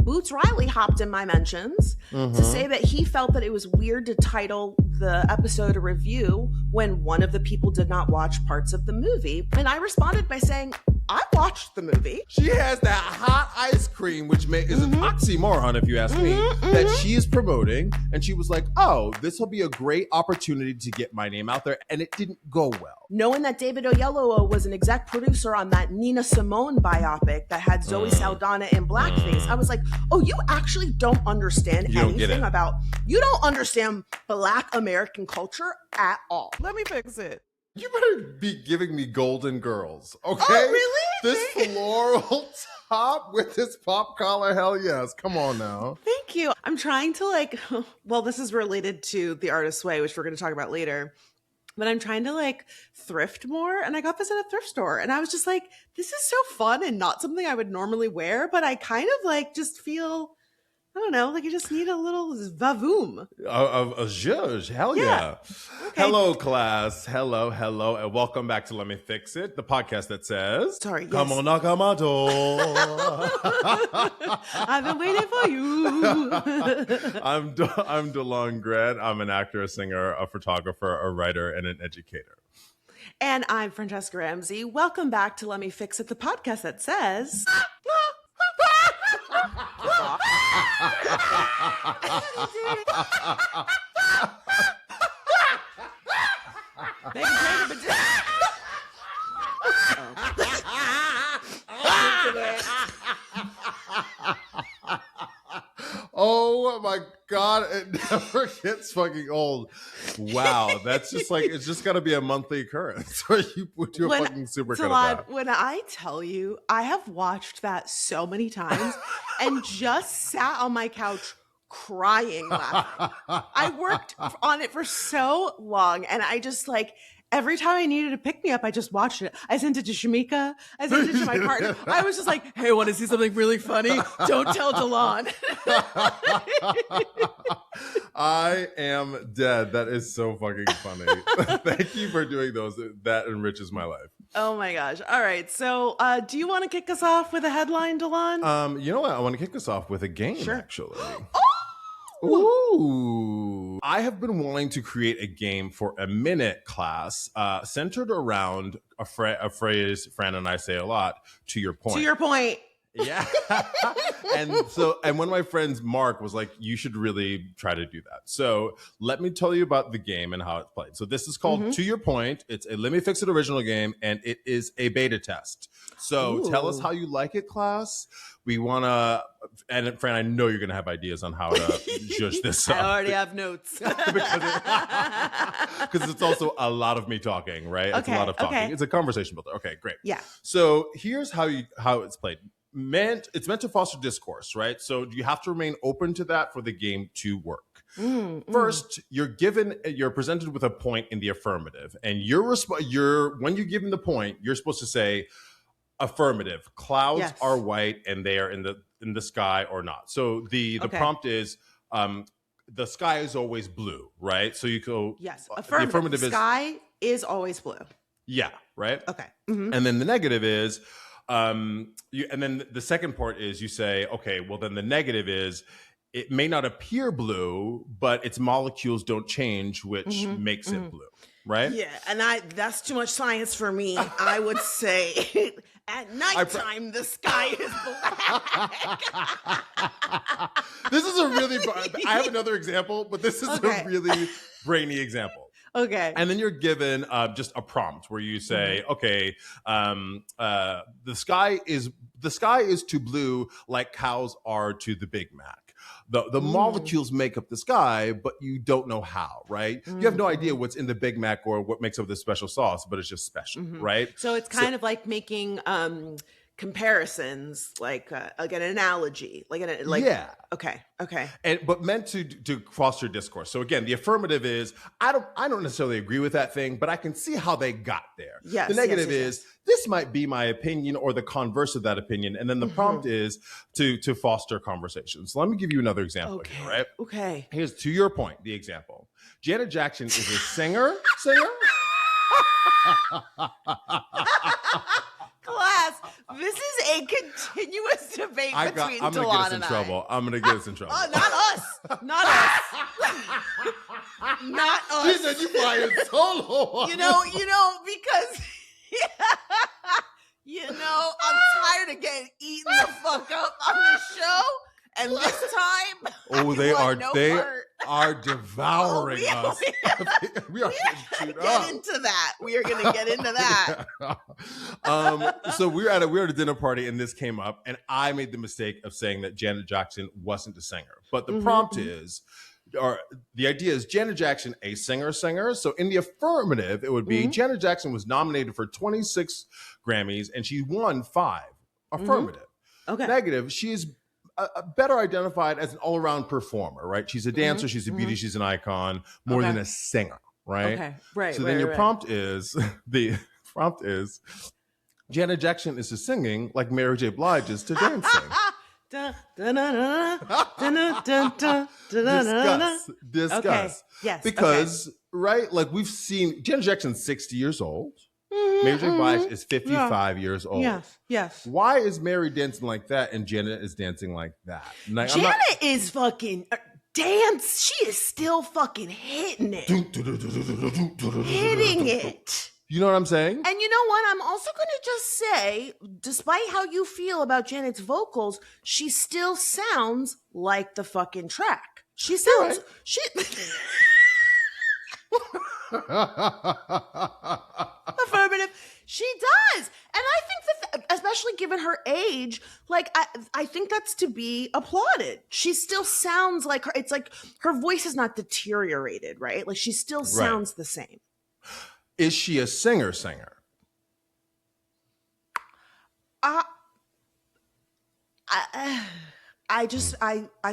Boots Riley hopped in my mentions to say that he felt that it was weird to title the episode a review when one of the people did not watch parts of the movie. And I responded by saying, I watched the movie. She has that hot ice cream, which is an oxymoron, if you ask me, that she is promoting. And she was like, oh, this will be a great opportunity to get my name out there. And it didn't go well. Knowing that David Oyelowo was an exec producer on that Nina Simone biopic that had Zoe Saldana in blackface, I was like, oh, you actually don't understand anything about, you don't understand Black American culture at all. Let me fix it. You better be giving me Golden Girls, okay? Oh, really? This floral top with this pop collar, hell yes. Come on now. Thank you. I'm trying to well, this is related to The Artist's Way, which we're going to talk about later. But I'm trying to thrift more. And I got this at a thrift store. And I was just like, this is so fun and not something I would normally wear. But I kind of just feel, I don't know, you just need a little vavoom. A zhuzh, hell yeah. Okay. Hello, class. Hello, and welcome back to Let Me Fix It, the podcast that says, come on, knock on my door. I've been waiting for you. I'm DeLon Grant. I'm an actor, a singer, a photographer, a writer, and an educator. And I'm Francesca Ramsey. Welcome back to Let Me Fix It, the podcast that says... Oh my God, it never gets fucking old. Wow, that's just it's just gotta be a monthly occurrence where you do a fucking supercut of that. When I tell you, I have watched that so many times and just sat on my couch crying laughing. I worked on it for so long and I just every time I needed a pick-me-up, I just watched it. I sent it to Shamika. I sent it to my partner. I was just like, hey, want to see something really funny? Don't tell DeLon. I am dead. That is so fucking funny. Thank you for doing those. That enriches my life. Oh my gosh. All right. So do you want to kick us off with a headline, DeLon? You know what? I want to kick us off with a game, actually. Ooh. I have been wanting to create a game for a minute, class, centered around a phrase Fran and I say a lot, to your point. To your point. Yeah. and one of my friends, Mark, was like, you should really try to do that. So let me tell you about the game and how it's played. So this is called To Your Point. It's a Let Me Fix It original game, and it is a beta test. So Tell us how you like it, class. We want to, and Fran, I know you're going to have ideas on how to judge this up. I already have notes. Because it's also a lot of me talking, right? It's a lot of talking. It's a conversation builder. Okay, great. Yeah. So here's how it's played. It's meant to foster discourse, right? So you have to remain open to that for the game to work. First, you're presented with a point in the affirmative, and when you're given the point, you're supposed to say, affirmative. Clouds are white and they are in the sky or not. So the prompt is the sky is always blue, right? So you go affirmative. The affirmative is sky is always blue. Yeah, right? Okay. And then the negative is and then the second part is you say, okay, well then the negative is it may not appear blue, but its molecules don't change, which makes it blue, right? Yeah, and that's too much science for me. I would say at nighttime the sky is black. This is a really, I have another example, but this is a really brainy example. Okay. And then you're given just a prompt where you say, okay, the sky is to blue like cows are to the Big Mac. The molecules make up the sky, but you don't know how, right? You have no idea what's in the Big Mac or what makes up the special sauce, but it's just special, right? So it's kind of like making comparisons, like an analogy, yeah. Okay. But meant to foster discourse. So again, the affirmative is I don't necessarily agree with that thing, but I can see how they got there. Yes. The negative is this might be my opinion or the converse of that opinion, and then the prompt is to foster conversations. So let me give you another example here, right? Okay. Here's to your point, the example. Janet Jackson is a singer. Class, this is a continuous debate between I'm gonna Delon get us in and I. trouble. I'm gonna get us in trouble. Oh, not us. Not us. Not us. She said you flying solo. You know, because I'm tired of getting eaten the fuck up on this show. And this time, they are devouring we us. We are gonna get into that. We are gonna get into that. So we were at a dinner party, and this came up, and I made the mistake of saying that Janet Jackson wasn't a singer. But the prompt is, or the idea is, Janet Jackson a singer. So in the affirmative, it would be Janet Jackson was nominated for 26 Grammys, and she won 5. Affirmative. Okay. Negative, she is better identified as an all-around performer, right? She's a dancer, she's a beauty, she's an icon, more than a singer, right? Okay, right. So then your prompt is, Janet Jackson is to singing like Mary J. Blige is to dancing. Discuss. Okay. Yes. Because, right, like we've seen, Janet Jackson's 60 years old. Mary J. Blige is 55 years old. Yes. Why is Mary dancing like that and Janet is dancing like that? Like, Janet is fucking dance. She is still fucking hitting it. Hitting it. You know what I'm saying? And you know what? I'm also going to just say, despite how you feel about Janet's vocals, she still sounds like the fucking track. She sounds... Affirmative. She does. And I think that, especially given her age, like, I think that's to be applauded. She still sounds like her. It's like her voice is not deteriorated, right? Like, she still sounds the same. Is she a singer? I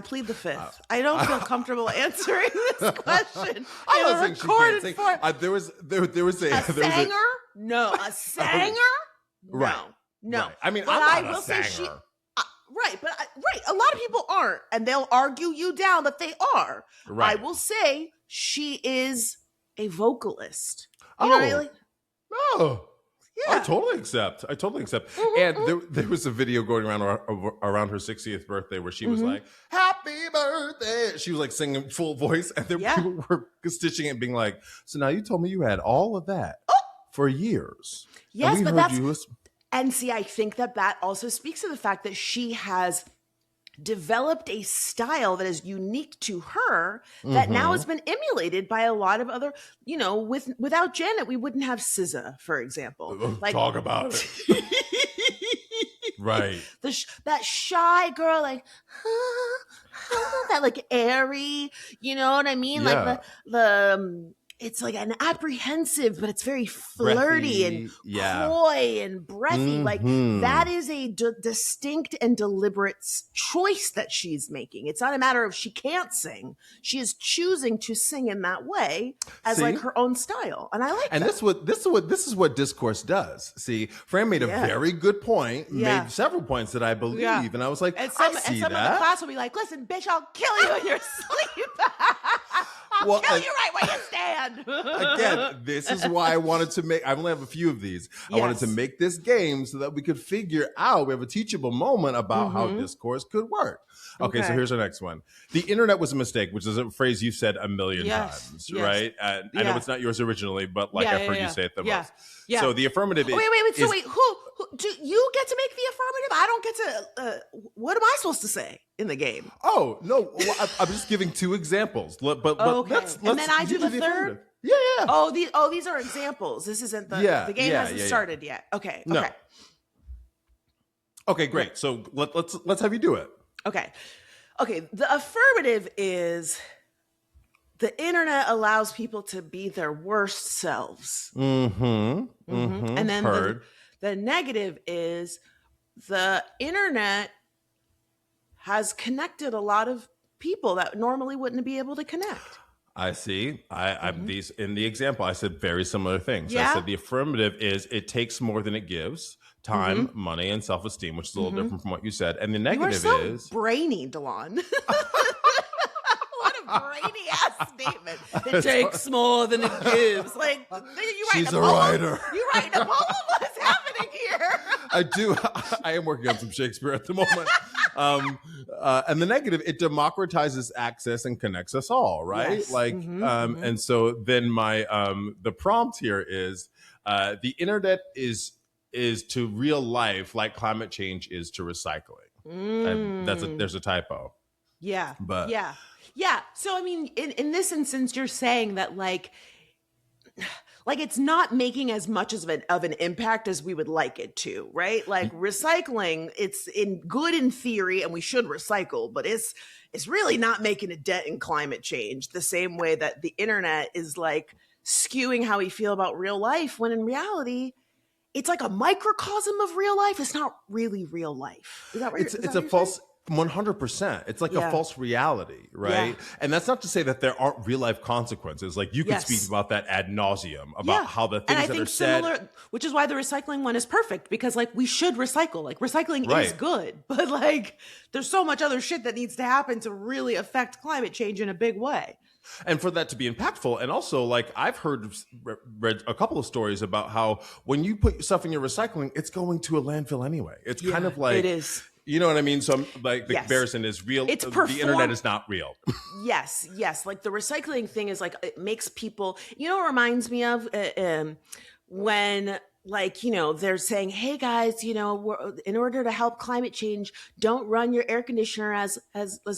plead the fifth. I don't feel comfortable answering this question. I don't think she can sing. There was a singer? No, a singer? Right. No. Right. I mean, but I'm I will say say right. A lot of people aren't, and they'll argue you down that they are. Right. I will say she is a vocalist. You know what I mean? Oh. Yeah. I totally accept. And there was a video going around her 60th birthday where she was like, "Happy birthday." She was like singing full voice, and there people were stitching it and being like, "So now you told me you had all of that for years." Yes, but that's... And see, I think that also speaks to the fact that she has developed a style that is unique to her that now has been emulated by a lot of other, without Janet, we wouldn't have SZA, for example. Like, talk about it. Right. That shy girl, like, that like airy, you know what I mean? Yeah. Like the it's like an apprehensive, but it's very flirty and coy and breathy. Like, that is a distinct and deliberate choice that she's making. It's not a matter of she can't sing. She is choosing to sing in that way as like her own style. And I like that. And this is what Discourse does. See, Fran made a very good point, made several points that I believe. And I was like, I see that. Some of the class will be like, "Listen, bitch, I'll kill you in your sleep. I'll kill you right where you stand." Again, this is why I wanted to make, I only have a few of these. I wanted to make this game so that we could figure out, we have a teachable moment about how Discourse could work. Okay, so here's our next one. The internet was a mistake, which is a phrase you've said a million times, right? I know it's not yours originally, but like I've heard you say it the most. Yeah. So the affirmative is... Wait. So who do you get to make the affirmative? I don't get to... what am I supposed to say in the game? Oh, no. Well, I'm just giving 2 examples. But let's and then I do the third? Yeah. Oh, these are examples. This isn't the game hasn't started yet. Okay. No. Okay, great. So let's have you do it. Okay. The affirmative is the internet allows people to be their worst selves. And then the negative is the internet has connected a lot of people that normally wouldn't be able to connect. I see. I'm these in the example. I said very similar things. I said the affirmative is it takes more than it gives: time, money, and self-esteem, which is a little different from what you said. And the negative is brainy, Delon. What a brainy ass statement. It takes more than it gives. Like, you she's a writer. You writing a poem? What's happening here? I do. I am working on some Shakespeare at the moment. And the negative, it democratizes access and connects us all, right? Yes. Like, and so then my the prompt here is the internet is to real life like climate change is to recycling. There's a typo. Yeah. But Yeah. So I mean, in this instance, you're saying that like it's not making as much of an impact as we would like it to, right? Like recycling, it's good in theory, and we should recycle, but it's really not making a dent in climate change the same way that the internet is like skewing how we feel about real life, when in reality, it's like a microcosm of real life. It's not really real life. Is that right? It's a false. 100%. It's like a false reality, right? Yeah. And that's not to say that there aren't real life consequences. Like you could speak about that ad nauseum about how the things that are said. Which is why the recycling one is perfect, because like we should recycle. Like recycling is good, but like there's so much other shit that needs to happen to really affect climate change in a big way. And for that to be impactful. And also, like, I've read a couple of stories about how when you put stuff in your recycling, it's going to a landfill anyway. It's kind of like, it is. You know what I mean? So I'm, like the comparison is real. It's the internet is not real. Yes. Like the recycling thing is like, it makes people, you know, it reminds me of when like, you know, they're saying, hey guys, you know, in order to help climate change, don't run your air conditioner as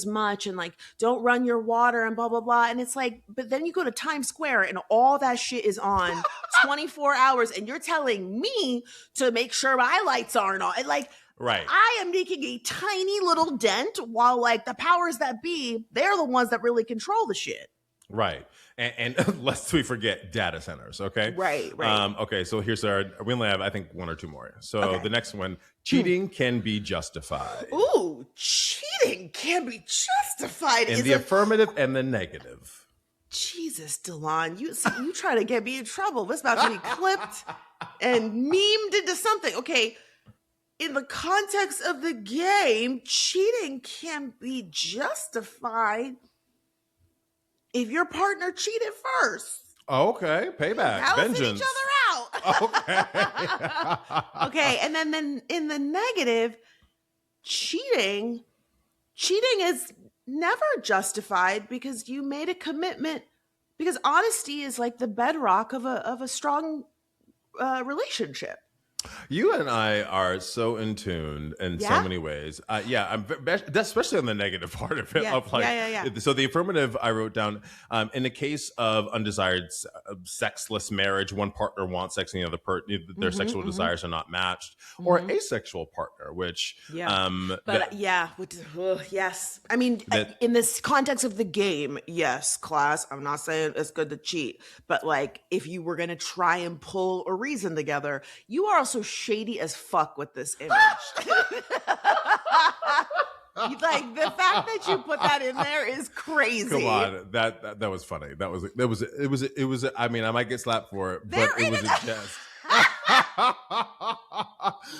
much, and like, don't run your water and blah, blah, blah. And it's like, but then you go to Times Square and all that shit is on 24 hours. And you're telling me to make sure my lights aren't on. And like, right. I am making a tiny little dent, while like the powers that be, they're the ones that really control the shit. Right. And lest we forget data centers, okay? Right. Okay, so we only have, I think, one or two more. So the next one, cheating can be justified. Ooh, cheating can be justified. In the affirmative and the negative. Jesus, Delon, you try to get me in trouble. This about to be clipped and memed into something. Okay, in the context of the game, cheating can be justified if your partner cheated first. Okay, payback, vengeance. Each other out. Okay. Okay, and then in the negative, cheating is never justified because you made a commitment. Because honesty is like the bedrock of a strong relationship. You and I are so in tune in so many ways. Especially on the negative part of it. Yeah. So the affirmative I wrote down, in the case of undesired sexless marriage, one partner wants sex and the other their sexual desires are not matched, or asexual partner, which yes. I mean, in this context of the game, yes, class. I'm not saying it's good to cheat, but like if you were gonna try and pull a reason together, you are also shady as fuck with this image. Like the fact that you put that in there is crazy. Come on, that was funny. It was. I mean, I might get slapped for it, but it was a jest.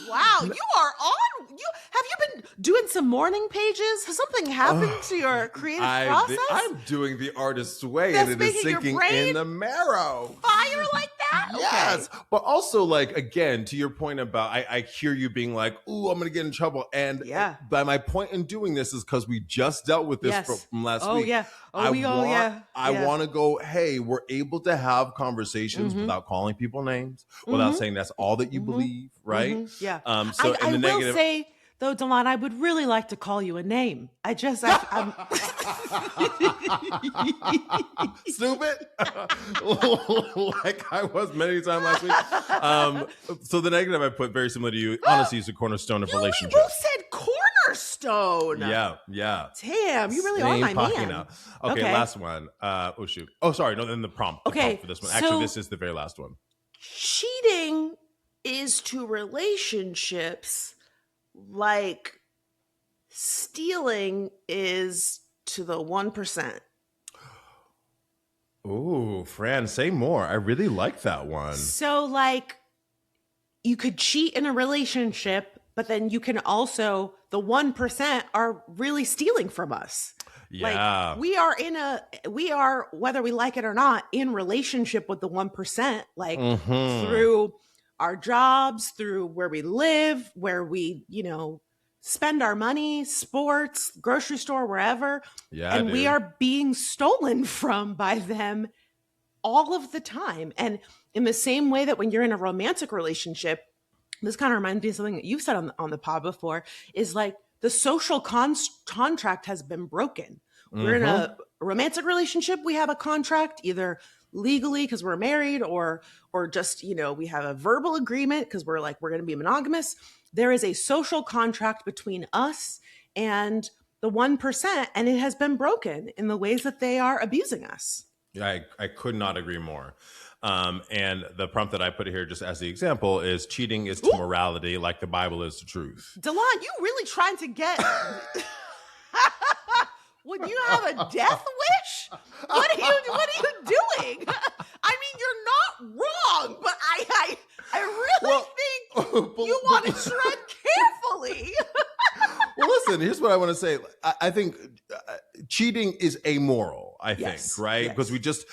Wow, you are on. Have you been doing some morning pages? Has something happened to your creative process? I'm doing the artist's way, That's and it is sinking in the marrow. Fire like that? Yes, okay. But also, like, again, to your point about, I hear you being like, "Ooh, I'm going to get in trouble," and by my point in doing this is because we just dealt with this from last week. I want to go, hey, we're able to have conversations without calling people names, without saying that's all that you believe, right? Yeah. So in the negative, will say, though, Delon, I would really like to call you a name. I'm stupid, like I was many times last week. So the negative I put, very similar to you. Honesty is the cornerstone of relationships. You both said cornerstone. Yeah. Damn, you really are my man. Okay, last one. Oh shoot. Oh, sorry. No, then the prompt. The prompt for this one. Actually, this is the very last one. Cheating is to relationships like stealing is to the 1%. Ooh, Fran, say more. I really like that one. So, like, you could cheat in a relationship, but then you can also, the 1% are really stealing from us. Yeah. Like, we are, whether we like it or not, in relationship with the 1%, like through our jobs, through where we live, where we, spend our money, sports, grocery store, wherever. Yeah, and we dude. are being stolen from by them all of the time. And in the same way that when you're in a romantic relationship, this kind of reminds me of something that you've said on the pod before, is like the social contract has been broken. We're in a romantic relationship. We have a contract, either legally because we're married, or just, we have a verbal agreement because we're going to be monogamous. There is a social contract between us and the 1%, and it has been broken in the ways that they are abusing us. Yeah, I could not agree more. And the prompt that I put here just as the example is cheating is to morality like the Bible is to truth. Delon, you really trying to get... Would you have a death wish? What are you doing? I mean, you're not wrong, but I really think you want to tread carefully. Well, listen, here's what I want to say. I think cheating is amoral, I think, right? Yes. Because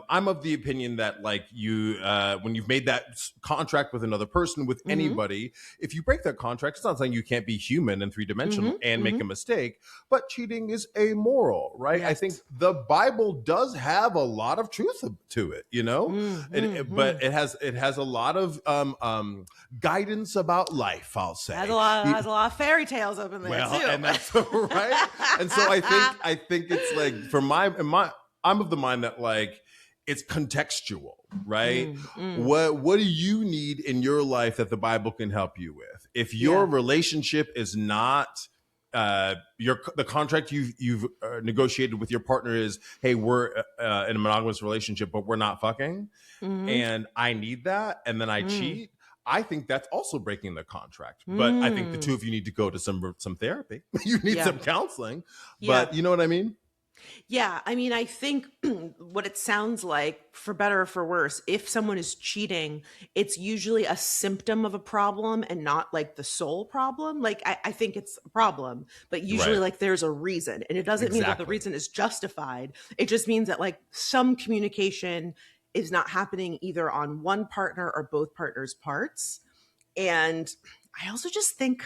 I'm of the opinion that when you've made that contract with another person, with anybody, if you break that contract, it's not saying you can't be human and three-dimensional and make a mistake, but cheating is amoral, right? Yes. I think the Bible does have a lot of truth to it, but it has a lot of guidance about life, I'll say. Has a lot of fairy tales up in there too. And that's right. And so I think it's like, I'm of the mind that it's contextual, right? What do you need in your life that the Bible can help you with? If your relationship is not the contract you've negotiated with your partner is, hey, we're in a monogamous relationship, but we're not fucking, and I need that, and then I cheat. I think that's also breaking the contract. But I think the two of you need to go to some therapy. You need some counseling. But you know what I mean? Yeah. I mean, I think what it sounds like, for better or for worse, if someone is cheating, it's usually a symptom of a problem and not like the sole problem. I think it's a problem, but usually there's a reason. And it doesn't mean that the reason is justified. It just means that some communication is not happening either on one partner or both partners' parts. And I also think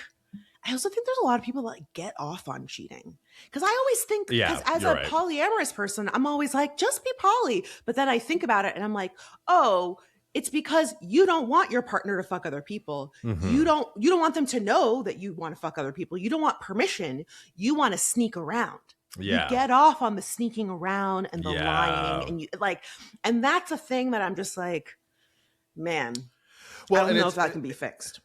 there's a lot of people that get off on cheating. Because I always think, as a polyamorous person, I'm always like, just be poly. But then I think about it and I'm like, oh, it's because you don't want your partner to fuck other people. You don't want them to know that you want to fuck other people. You don't want permission. You want to sneak around. You get off on the sneaking around and the lying, and you and that's a thing that I'm just like, man, I don't know if that can be fixed.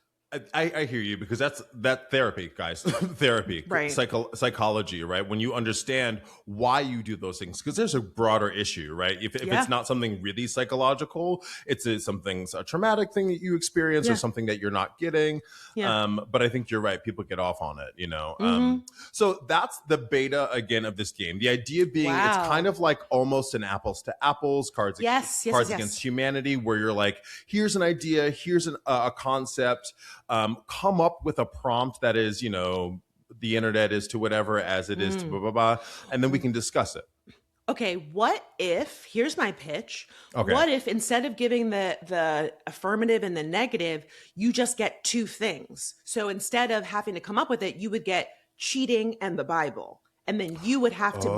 I hear you, because that therapy, guys, therapy, right? Psychology, right? When you understand why you do those things, because there's a broader issue, right? If it's not something really psychological, it's a traumatic thing that you experience or something that you're not getting. But I think you're right. People get off on it, So that's the beta again of this game. The idea being it's kind of like almost an apples to apples, cards against humanity, where you're like, here's an idea, here's a concept. Come up with a prompt that is, the internet is to whatever as it is to blah, blah, blah, and then we can discuss it. Okay, what if, here's my pitch. Okay. What if instead of giving the affirmative and the negative, you just get two things? So instead of having to come up with it, you would get cheating and the Bible. And then you would have to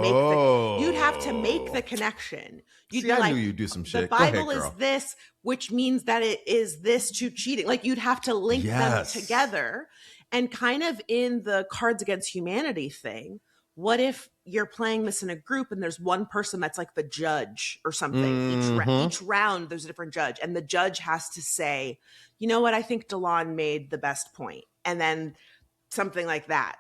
make the connection. You'd I knew you'd do some shit. The Bible is this, which means that it is this to cheating. You'd have to link them together. And kind of in the Cards Against Humanity thing, what if you're playing this in a group and there's one person that's like the judge or something? Each round there's a different judge, and the judge has to say, you know what, I think Delon made the best point, and then something like that.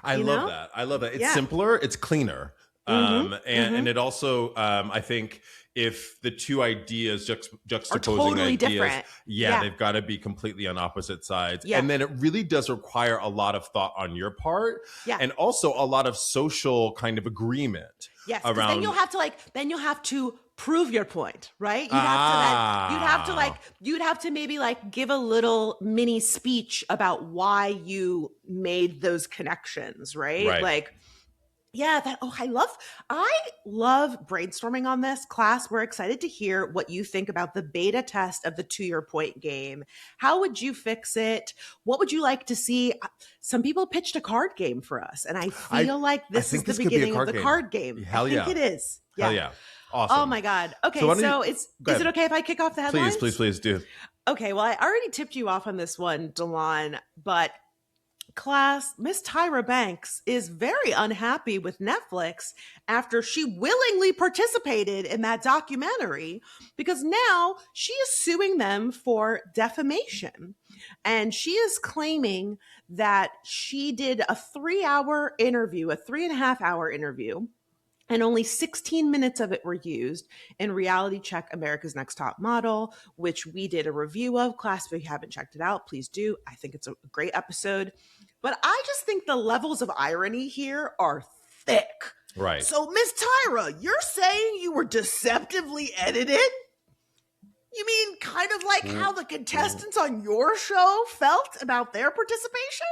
I love that. It's simpler, it's cleaner. And it also, I think if the two ideas juxtaposing totally ideas, different. They've got to be completely on opposite sides. And then it really does require a lot of thought on your part, and also a lot of social kind of agreement. Yes, because then you'll have to prove your point, right? You'd have to maybe give a little mini speech about why you made those connections, right? Yeah, I love brainstorming on this. Class, we're excited to hear what you think about the beta test of the To Your Point game. How would you fix it? What would you like to see? Some people pitched a card game for us, and I feel like I this is think the this could be a beginning of card the game. card game. Hell I think yeah. it is. Hell Yeah. yeah. Awesome. Oh my God. Okay, So why don't so you- is go it ahead. okay if I kick off the headlines? Please do. Okay, well, I already tipped you off on this one, Delon, but class, Miss Tyra Banks is very unhappy with Netflix after she willingly participated in that documentary because now she is suing them for defamation. And she is claiming that she did a 3-hour interview, a 3.5-hour interview, and only 16 minutes of it were used in Reality Check America's Next Top Model, which we did a review of. Class, if you haven't checked it out, please do. I think it's a great episode. But I just think the levels of irony here are thick. Right. So, Miss Tyra, you're saying you were deceptively edited? You mean kind of like how the contestants on your show felt about their participation?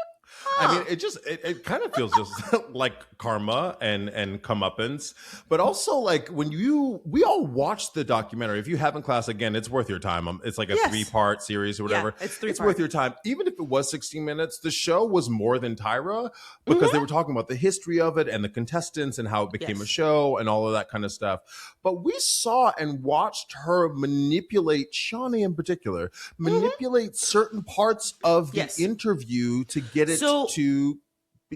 I mean, it kind of feels just like karma and comeuppance, but also like we all watched the documentary. If you haven't, class, again, it's worth your time. It's like a 3-part series or whatever. Yeah, it's worth your time. Even if it was 16 minutes, the show was more than Tyra because they were talking about the history of it and the contestants and how it became a show and all of that kind of stuff. But we saw and watched her manipulate, Shawnee in particular, manipulate certain parts of the interview to get it to,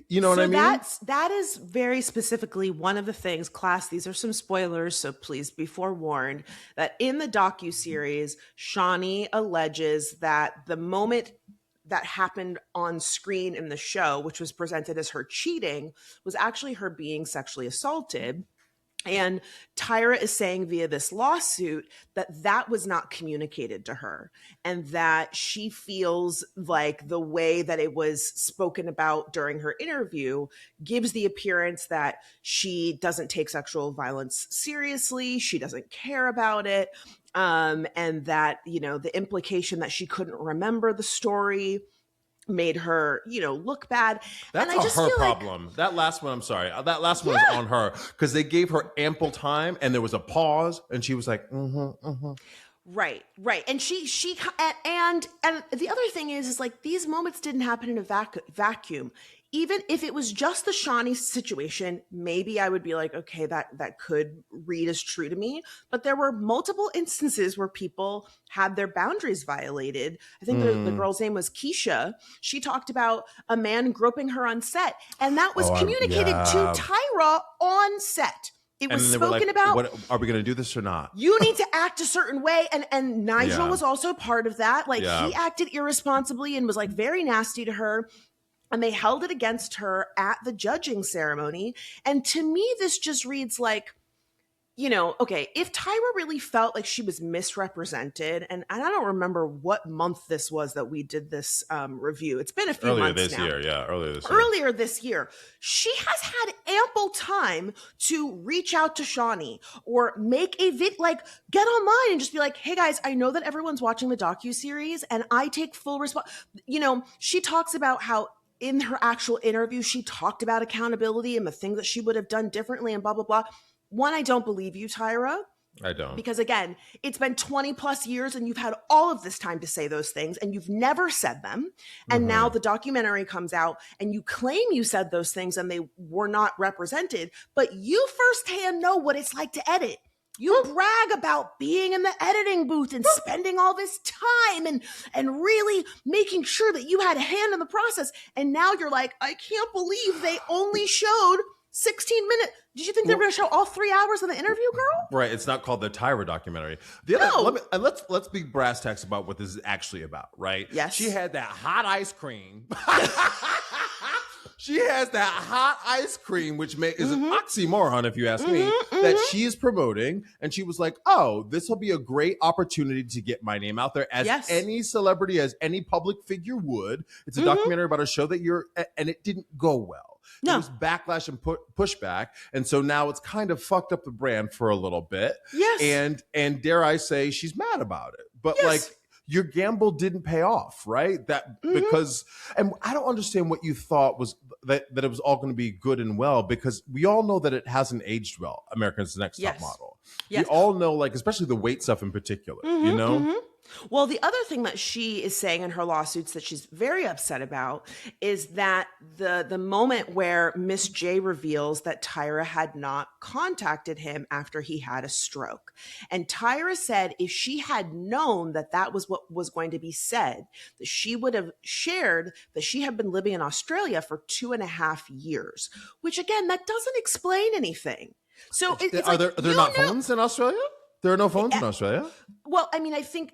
you know what I mean? That is very specifically one of the things, class, these are some spoilers, so please be forewarned, that in the docuseries, Shawnee alleges that the moment that happened on screen in the show, which was presented as her cheating, was actually her being sexually assaulted. And Tyra is saying via this lawsuit that that was not communicated to her and that she feels like the way that it was spoken about during her interview gives the appearance that she doesn't take sexual violence seriously. She doesn't care about it. And that, you know, the implication that she couldn't remember the story made her, you know, look bad. That's and I just her feel problem. Like, that last one, I'm sorry. That last one is on her because they gave her ample time and there was a pause and she was like, Right. And she and the other thing is like these moments didn't happen in a vacuum. Even if it was just the Shawnee situation, maybe I would be like, okay, that could read as true to me. But there were multiple instances where people had their boundaries violated. I think the girl's name was Keisha. She talked about a man groping her on set, and that was communicated to Tyra on set. It was spoken about. What, are we going to do this or not? You need to act a certain way. And Nigel was also part of that. Like he acted irresponsibly and was like very nasty to her. And they held it against her at the judging ceremony. And to me, this just reads like, you know, okay, if Tyra really felt like she was misrepresented, and I don't remember what month this was that we did this review. It's been a few months now. Earlier this year. She has had ample time to reach out to Shawnee or make a get online and just be like, hey guys, I know that everyone's watching the docuseries and I take full response. You know, she talks about how in her actual interview, she talked about accountability and the things that she would have done differently and blah, blah, blah. One, I don't believe you, Tyra. I don't. Because again, it's been 20 plus years and you've had all of this time to say those things and you've never said them. And now the documentary comes out and you claim you said those things and they were not represented, but you firsthand know what it's like to edit. You brag about being in the editing booth and spending all this time and really making sure that you had a hand in the process. And now you're like, I can't believe they only showed 16 minutes. Did you think they were going to show all 3 hours of the interview, girl? Right. It's not called the Tyra documentary. The other, let's be brass tacks about what this is actually about, right? Yes. She had that hot ice cream. She has that hot ice cream, which is an oxymoron, if you ask me, that she is promoting. And she was like, oh, this will be a great opportunity to get my name out there as any celebrity, as any public figure would. It's a documentary about a show that and it didn't go well. No. It was backlash and pushback. And so now it's kind of fucked up the brand for a little bit. Yes. And dare I say, she's mad about it. But your gamble didn't pay off, right? That because, and I don't understand what you thought was that it was all going to be good and well, because we all know that it hasn't aged well. America's Next Top Model. Yes. We all know, like, especially the weight stuff in particular, you know? Well, the other thing that she is saying in her lawsuits that she's very upset about is that the moment where Miss J reveals that Tyra had not contacted him after he had a stroke. And Tyra said if she had known that that was what was going to be said, that she would have shared that she had been living in Australia for 2.5 years, which again, that doesn't explain anything. So it's Are like, there not phones in Australia? There are no phones in Australia? Well, I mean, I think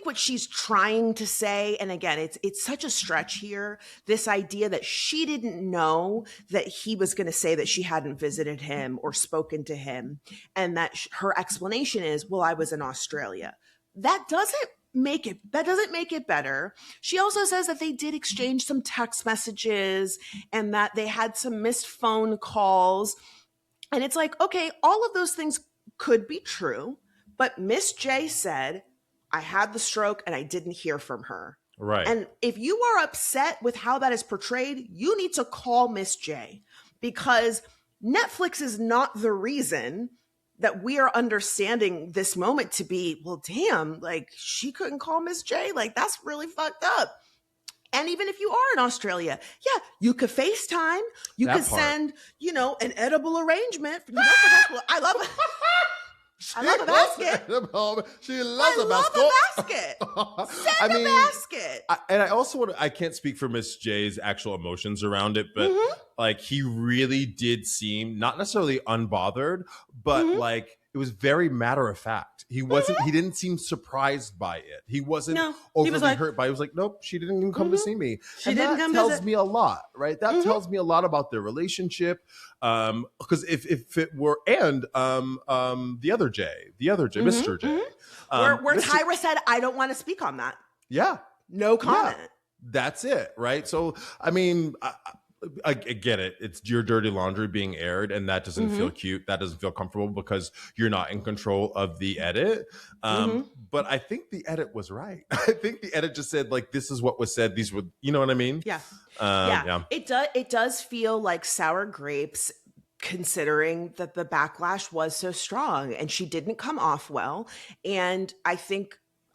what she's trying to say, and again, it's such a stretch here, this idea that she didn't know that he was going to say that she hadn't visited him or spoken to him, and that her explanation is, well, I was in Australia. That doesn't make it better. She also says that they did exchange some text messages and that they had some missed phone calls. And it's like, okay, all of those things could be true, but Miss J said, I had the stroke and I didn't hear from her. Right. And if you are upset with how that is portrayed, you need to call Miss J, because Netflix is not the reason that we are understanding this moment to be, well, damn, like she couldn't call Miss J. Like that's really fucked up. And even if you are in Australia, yeah, you could FaceTime. You could send, an edible arrangement. I love it. I love a basket. She loves a basket. Send a basket. I can't speak for Miss J's actual emotions around it, but like he really did seem not necessarily unbothered, but like it was very matter of fact. He didn't seem surprised by it. He wasn't overly hurt by it. He was like, nope, she didn't even come to see me. That tells me a lot, right? That tells me a lot about their relationship. Because if it were, and the other J, Mr. J. Where Tyra said, I don't want to speak on that. Yeah. No comment. Yeah. That's it, right? So, I mean, I get it. It's your dirty laundry being aired, and that doesn't feel cute. That doesn't feel comfortable because you're not in control of the edit. But I think the edit was right. I think the edit just said, like, this is what was said. These were, you know what I mean? Yeah. Yeah. It does feel like sour grapes, considering that the backlash was so strong and she didn't come off well. And I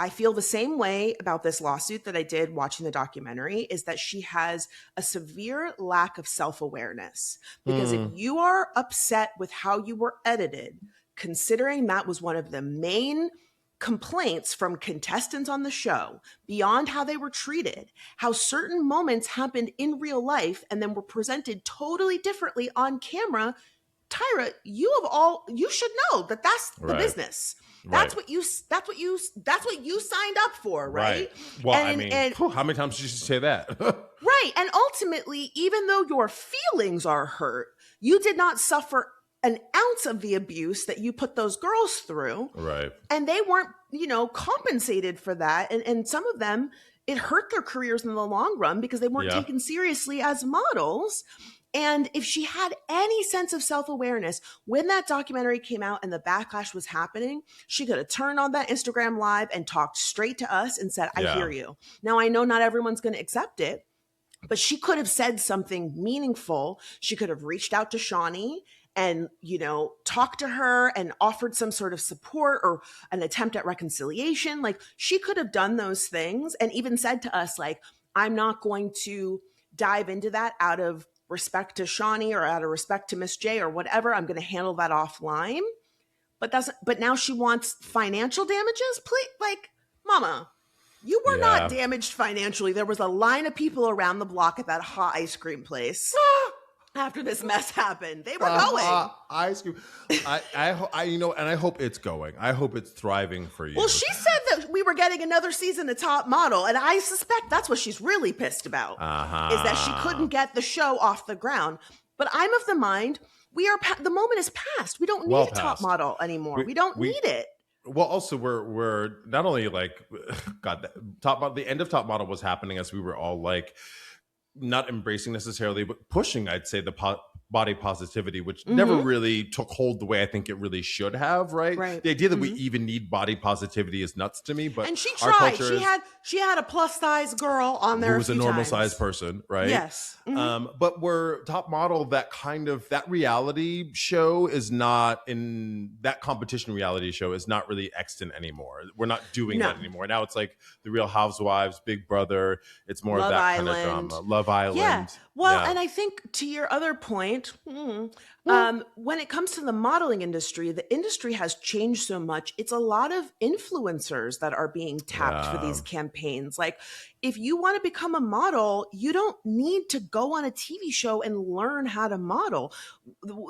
feel the same way about this lawsuit that I did watching the documentary, is that she has a severe lack of self-awareness. Because if you are upset with how you were edited, considering that was one of the main complaints from contestants on the show, beyond how they were treated, how certain moments happened in real life and then were presented totally differently on camera, Tyra, you should know that that's the business. That's what you signed up for, right? Well, how many times did you say that? Right. And ultimately, even though your feelings are hurt, you did not suffer an ounce of the abuse that you put those girls through. Right. And they weren't, compensated for that. And some of them, it hurt their careers in the long run because they weren't taken seriously as models. And if she had any sense of self-awareness, when that documentary came out and the backlash was happening, she could have turned on that Instagram live and talked straight to us and said, I hear you. Now, I know not everyone's going to accept it, but she could have said something meaningful. She could have reached out to Shawnee and, talked to her and offered some sort of support or an attempt at reconciliation. Like, she could have done those things and even said to us, like, I'm not going to dive into that out of respect to Shawnee or out of respect to Miss J or whatever. I'm going to handle that offline. But now she wants financial damages? Please, like, mama, you were not damaged financially. There was a line of people around the block at that hot ice cream place after this mess happened. They were going. Ice cream. And I hope it's going. I hope it's thriving for you. Well, she said that we were getting another season of Top Model, and I suspect that's what she's really pissed about, is that she couldn't get the show off the ground. But I'm of the mind, the moment is past. We don't need a Top Model anymore. We don't need it. Well, also we're not only like, God, the end of Top Model was happening as we were all like, not embracing necessarily, but pushing, I'd say, the body positivity, which never really took hold the way I think it really should have, right? The idea that we even need body positivity is nuts to me, but and she our tried. culture She had a plus size girl on there who was a normal sized person, right? Yes. But we're top model, that reality show is not in that competition reality show is not really extant anymore. We're not doing that anymore. Now it's like the Real Housewives, Big Brother. It's more Love of that Island. kind of drama. Love Island. Yeah. Well, and I think to your other point, when it comes to the modeling industry, the industry has changed so much. It's a lot of influencers that are being tapped for these campaigns. Like, if you want to become a model, you don't need to go on a TV show and learn how to model.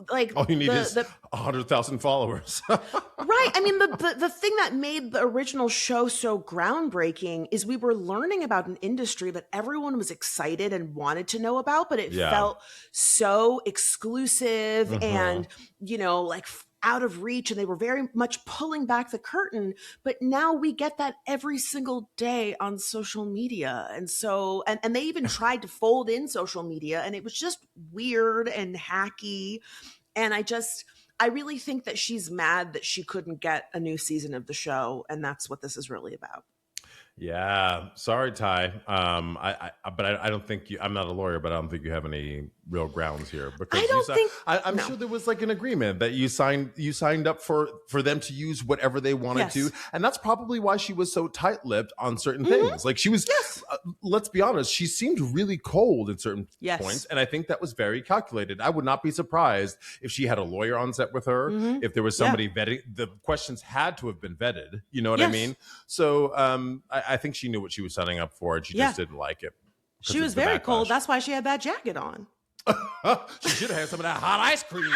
Like, all you need is 100,000 followers. Right. I mean, the thing that made the original show so groundbreaking is we were learning about an industry that everyone was excited and wanted to know about, but it felt so exclusive and, like out of reach, and they were very much pulling back the curtain. But now we get that every single day on social media. And so, and they even tried to fold in social media, and it was just weird and hacky. And I really think that she's mad that she couldn't get a new season of the show. And that's what this is really about. Yeah. Sorry, Ty. But I don't think I'm not a lawyer, but I don't think you have any real grounds here, because I'm sure there was like an agreement that you signed up for them to use whatever they wanted to. And that's probably why she was so tight-lipped on certain things. Like, she was, let's be honest, she seemed really cold at certain points. And I think that was very calculated. I would not be surprised if she had a lawyer on set with her, if there was somebody vetting. The questions had to have been vetted. You know what I mean? So I think she knew what she was signing up for, and she just didn't like it. She was very cold. That's why she had that jacket on. She should have had some of that hot ice cream.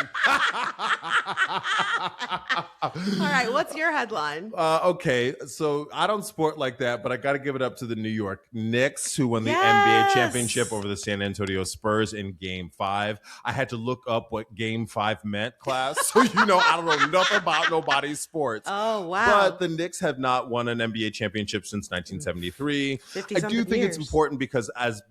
All right, what's your headline? Okay, so I don't sport like that, but I got to give it up to the New York Knicks, who won the NBA championship over the San Antonio Spurs in Game 5. I had to look up what Game 5 meant, class. So, I don't know nothing about nobody's sports. Oh, wow. But the Knicks have not won an NBA championship since 1973. I do think it's important because, as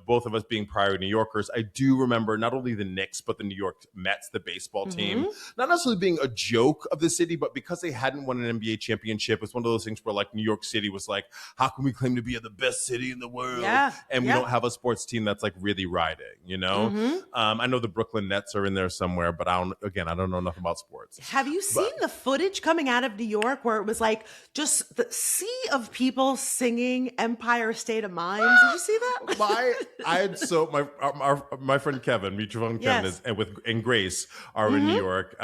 both of us being prior New Yorkers, I do remember not only the Knicks, but the New York Mets, the baseball team, not necessarily being a joke of the city, but because they hadn't won an NBA championship, it's one of those things where, like, New York City was like, how can we claim to be the best city in the world? And we don't have a sports team that's like really riding, I know the Brooklyn Nets are in there somewhere, but I don't know enough about sports. Have you seen the footage coming out of New York where it was like just the sea of people singing Empire State of Mind? Did you see that? My friend Kevin, mutual friend Kevin, and Grace are in New York,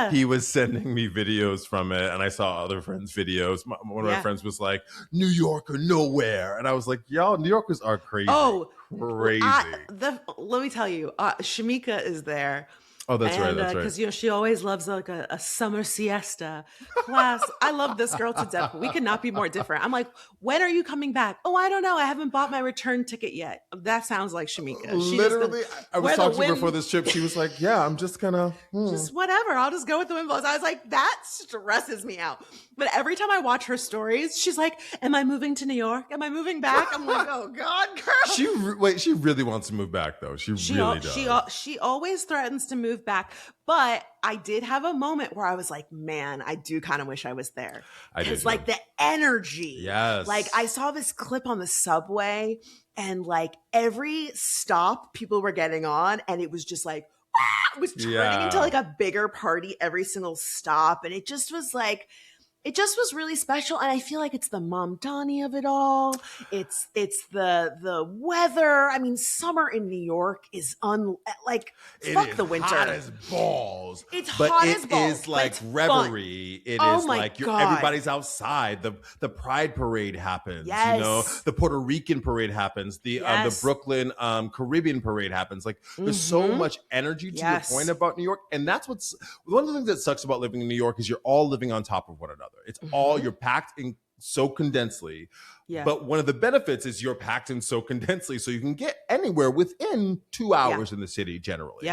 he was sending me videos from it, and I saw other friends' videos. One of my friends was like, "New York or nowhere," and I was like, "Y'all, New Yorkers are crazy." Crazy. Let me tell you, Shamika is there. Oh, that's right. Because she always loves like a summer siesta class. I love this girl to death. We could not be more different. I'm like, when are you coming back? Oh, I don't know. I haven't bought my return ticket yet. That sounds like Shamika. Literally, I was talking to her before this trip. She was like, "Yeah, I'm just gonna just whatever. I'll just go with the wind blows." I was like, that stresses me out. But every time I watch her stories, she's like, "Am I moving to New York? Am I moving back?" I'm like, "Oh God, girl." She really wants to move back, though. She really does. She always threatens to move back. But I did have a moment where I was like, man, I do kind of wish I was there. Because like the energy. Yes. Like, I saw this clip on the subway, and like every stop people were getting on, and it was just like, it was turning into like a bigger party every single stop. And it just was like, it just was really special. And I feel like it's the Mom Donnie of it all. It's the weather. I mean, summer in New York is fuck the winter. Hot as balls. It's hot as balls. It is like revelry. It is like everybody's outside. The Pride Parade happens. Yes. The Puerto Rican parade happens. The Brooklyn Caribbean parade happens. Like, there's so much energy to your point about New York. And that's what's one of the things that sucks about living in New York is you're all living on top of one another. It's all, you're packed in so condensedly. Yeah. But one of the benefits is you're packed in so condensely, so you can get anywhere within 2 hours in the city generally,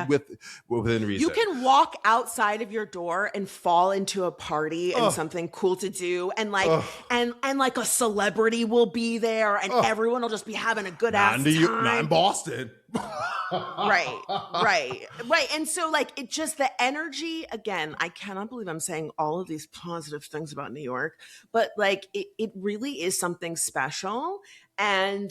within reason. You can walk outside of your door and fall into a party and something cool to do, and like and like a celebrity will be there, and everyone will just be having a good ass time. Not in Boston. right. And so like it just, the energy, again, I cannot believe I'm saying all of these positive things about New York, but like it really is something special, and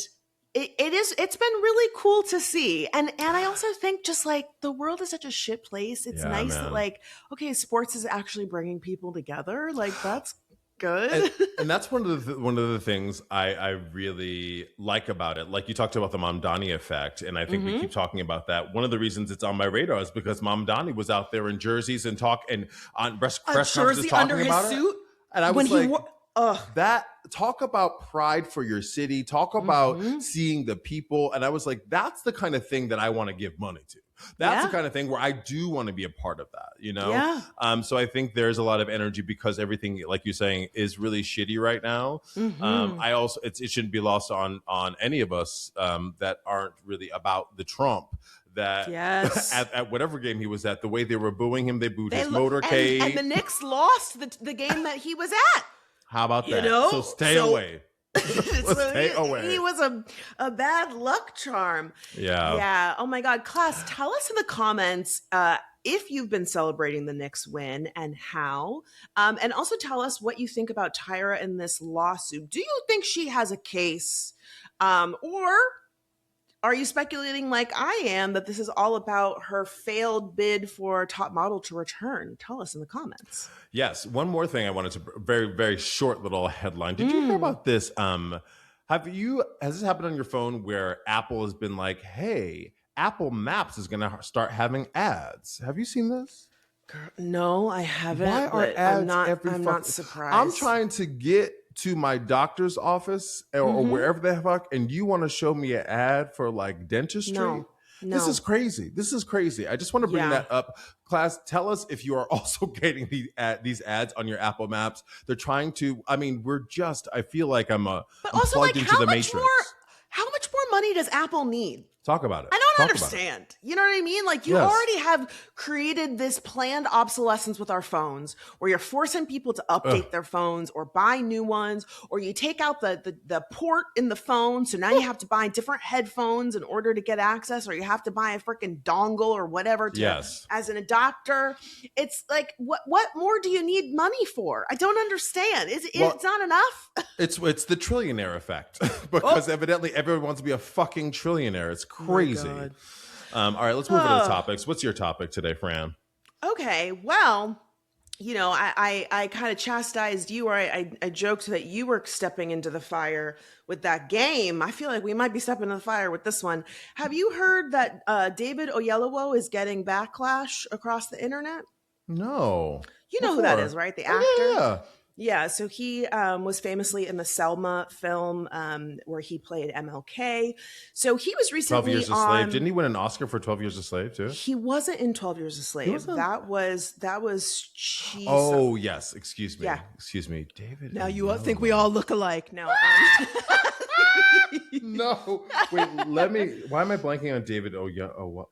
it's been really cool to see. And I also think just like the world is such a shit place. It's nice that like, okay, sports is actually bringing people together. Like that's good. And that's one of the things I really like about it. Like you talked about the Mamdani effect, and I think we keep talking about that. One of the reasons it's on my radar is because Mamdani was out there in jerseys and on press conferences talking under his about suit, it. And I was that talk about pride for your city, talk about seeing the people. And I was like, that's the kind of thing that I want to give money to. That's the kind of thing where I do want to be a part of that, you know? Yeah. So I think there's a lot of energy because everything, like you're saying, is really shitty right now. I also, it shouldn't be lost on any of us that aren't really about the Trump. That at whatever game he was at, the way they were booing him, they booed his motorcade. And the Knicks lost the game that he was at. How about that? Know? So stay away. Stay away. He was a bad luck charm. Yeah. Oh my God. Class, tell us in the comments if you've been celebrating the Knicks win and how. And also tell us what you think about Tyra in this lawsuit. Do you think she has a case? Or are you speculating like I am that this is all about her failed bid for top model to return? Tell us in the comments. Yes. One more thing I wanted to, very, very short little headline. Did you hear about this? Has this happened on your phone where Apple has been like, hey, Apple Maps is going to start having ads? Have you seen this? No, I haven't. Why are ads I'm not surprised. I'm trying to get to my doctor's office or wherever the fuck, and you want to show me an ad for like dentistry? No. This is crazy. I just want to bring that up. Class, tell us if you are also getting these ads on your Apple Maps. They're trying to, I mean, I feel like I'm plugged into the Matrix. How much more money does Apple need? Talk about it. I don't understand. You know what I mean? Like you already have created this planned obsolescence with our phones where you're forcing people to update their phones or buy new ones, or you take out the port in the phone. So now you have to buy different headphones in order to get access, or you have to buy a freaking dongle or whatever as an adapter. It's like, what more do you need money for? I don't understand. It's not enough? It's the trillionaire effect because evidently everyone wants to be a fucking trillionaire. It's crazy. All right, let's move into the topics. What's your topic today, Fran? Okay, well, you know, I kind of chastised you, or I joked that you were stepping into the fire with that game. I feel like we might be stepping into the fire with this one. Have you heard that David Oyelowo is getting backlash across the internet? No. You know who that is, right? The actor? Yeah. Yeah, so he was famously in the Selma film where he played MLK. So he was recently 12 Years a Slave. Didn't he win an Oscar for 12 Years a Slave too? He wasn't in 12 Years a Slave. That was cheese. Oh, yes. Excuse me. Yeah. Excuse me. David. Now you think we all look alike. No. No. Wait, why am I blanking on David Oyelowo?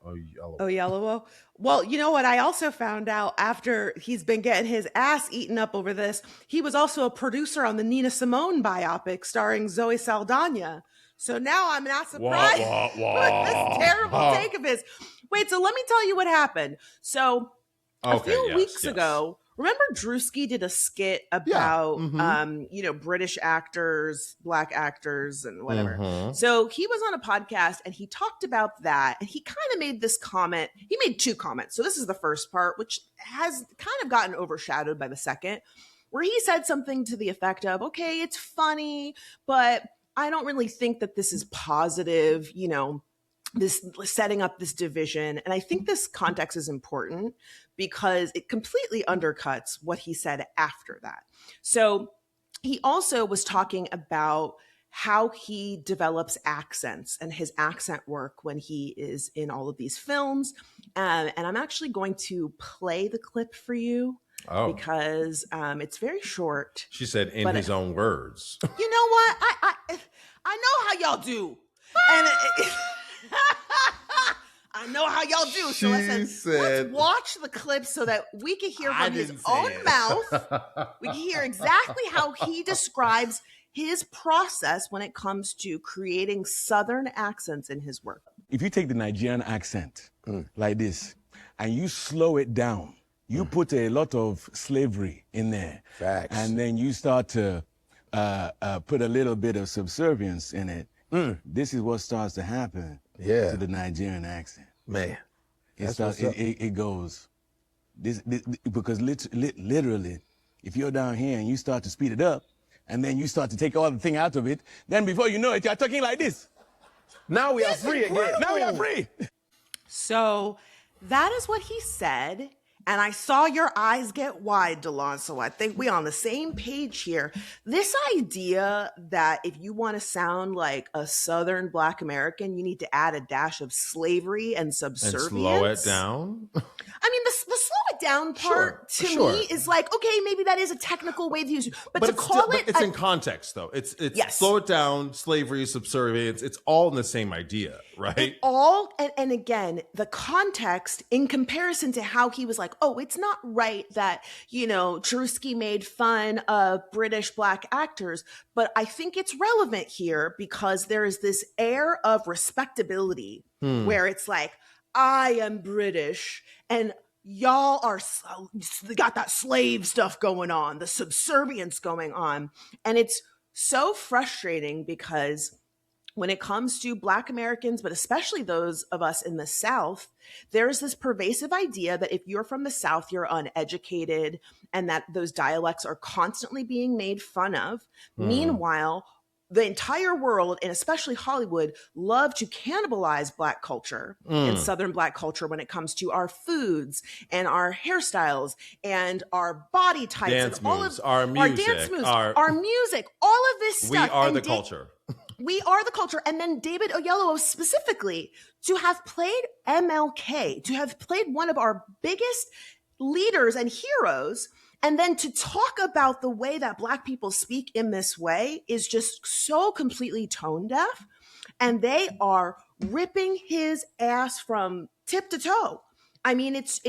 Oyelowo? Well, you know what? I also found out after he's been getting his ass eaten up over this, he was also a producer on the Nina Simone biopic starring Zoe Saldana. So now I'm not surprised with this terrible take of his. Wait, so let me tell you what happened. So a few weeks ago, remember Druski did a skit about, British actors, Black actors, and whatever. So he was on a podcast and he talked about that. And he kind of made this comment. He made two comments. So this is the first part, which has kind of gotten overshadowed by the second, where he said something to the effect of, okay, it's funny, but I don't really think that this is positive, this setting up this division. And I think this context is important because it completely undercuts what he said after that. So he also was talking about how he develops accents and his accent work when he is in all of these films. And I'm actually going to play the clip for you. Because it's very short. She said in his own words. You know what? I know how y'all do. And I know how y'all do. So I said, let's watch the clip so that we can hear from his own mouth. We can hear exactly how he describes his process when it comes to creating Southern accents in his work. If you take the Nigerian accent like this and you slow it down, you put a lot of slavery in there. Facts. And then you start to put a little bit of subservience in it. This is what starts to happen to the Nigerian accent. Man, it goes this because literally, if you're down here and you start to speed it up, and then you start to take all the thing out of it, then before you know it, you're talking like this. Now we are free again. Now we are free. So that is what he said. And I saw your eyes get wide, DeLon, so I think we're on the same page here. This idea that if you want to sound like a Southern Black American, you need to add a dash of slavery and subservience. And slow it down? I mean, the slow it down part to me is like, okay, maybe that is a technical way to use it. But to call it... It's in context, though. It's slow it down, slavery, subservience. It's all in the same idea, right? And again, the context in comparison to how he was like, oh, it's not right that, Druski made fun of British Black actors, but I think it's relevant here because there is this air of respectability where it's like, I am British and y'all got that slave stuff going on, the subservience going on. And it's so frustrating because when it comes to Black Americans, but especially those of us in the South, there's this pervasive idea that if you're from the South, you're uneducated and that those dialects are constantly being made fun of. Meanwhile, the entire world, and especially Hollywood, love to cannibalize Black culture and Southern Black culture when it comes to our foods and our hairstyles and our body types. Dance and all moves, of our music, our dance moves, our music, all of this stuff. We are the culture. We are the culture. And then David Oyelowo specifically, to have played MLK, to have played one of our biggest leaders and heroes, and then to talk about the way that Black people speak in this way is just so completely tone deaf. And they are ripping his ass from tip to toe. I mean, it's